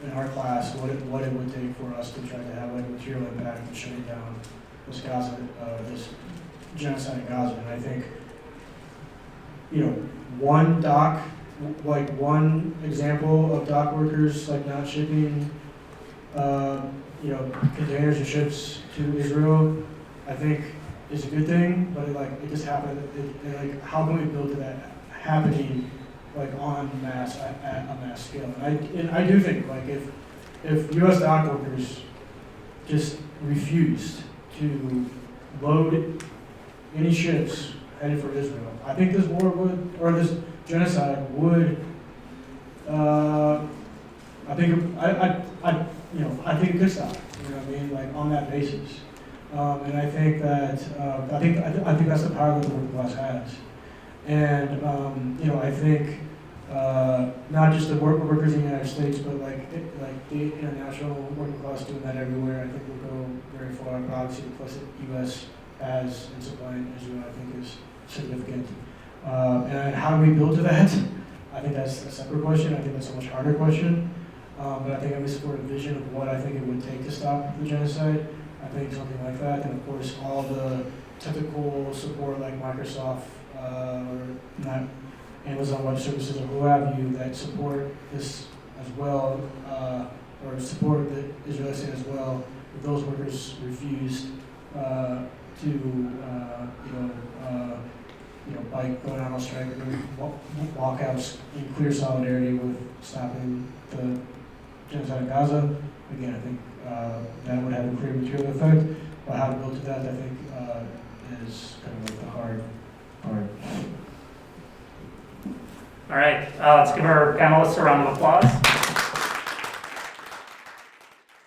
in our class, what it would take for us to try to have like material impact in shutting down this Gaza, this genocide in Gaza. And I think, you know, one example of dock workers like not shipping, you know, containers and ships to Israel, I think is a good thing, but it just happened. Like, how can we build to that happening, like on mass at a mass scale? And I do think like if U.S. dock workers just refused to load any ships headed for Israel, I think this war would, or this genocide would, I think it could stop. You know what I mean? Like on that basis. And I think that I think that's the power that the working class has. And you know, I think not just the workers in the United States, but like the international working class doing that everywhere, I think will go very far. But obviously, the plus that the U.S. has in supplying Israel, I think, is significant. And how do we build to that? I think that's a separate question. I think that's a much harder question. But I think I support a vision of what I think it would take to stop the genocide. I think something like that. And of course, all the technical support like Microsoft or not Amazon Web Services or who have you that support this as well, or support the Israeli state as well. If those workers refused to, by going out on strike or doing walkouts in clear solidarity with stopping the genocide in Gaza, again, I think that would have a clear material effect. But how to build to that, I think, is kind of like the hard part. All right, let's give our panelists a round of applause.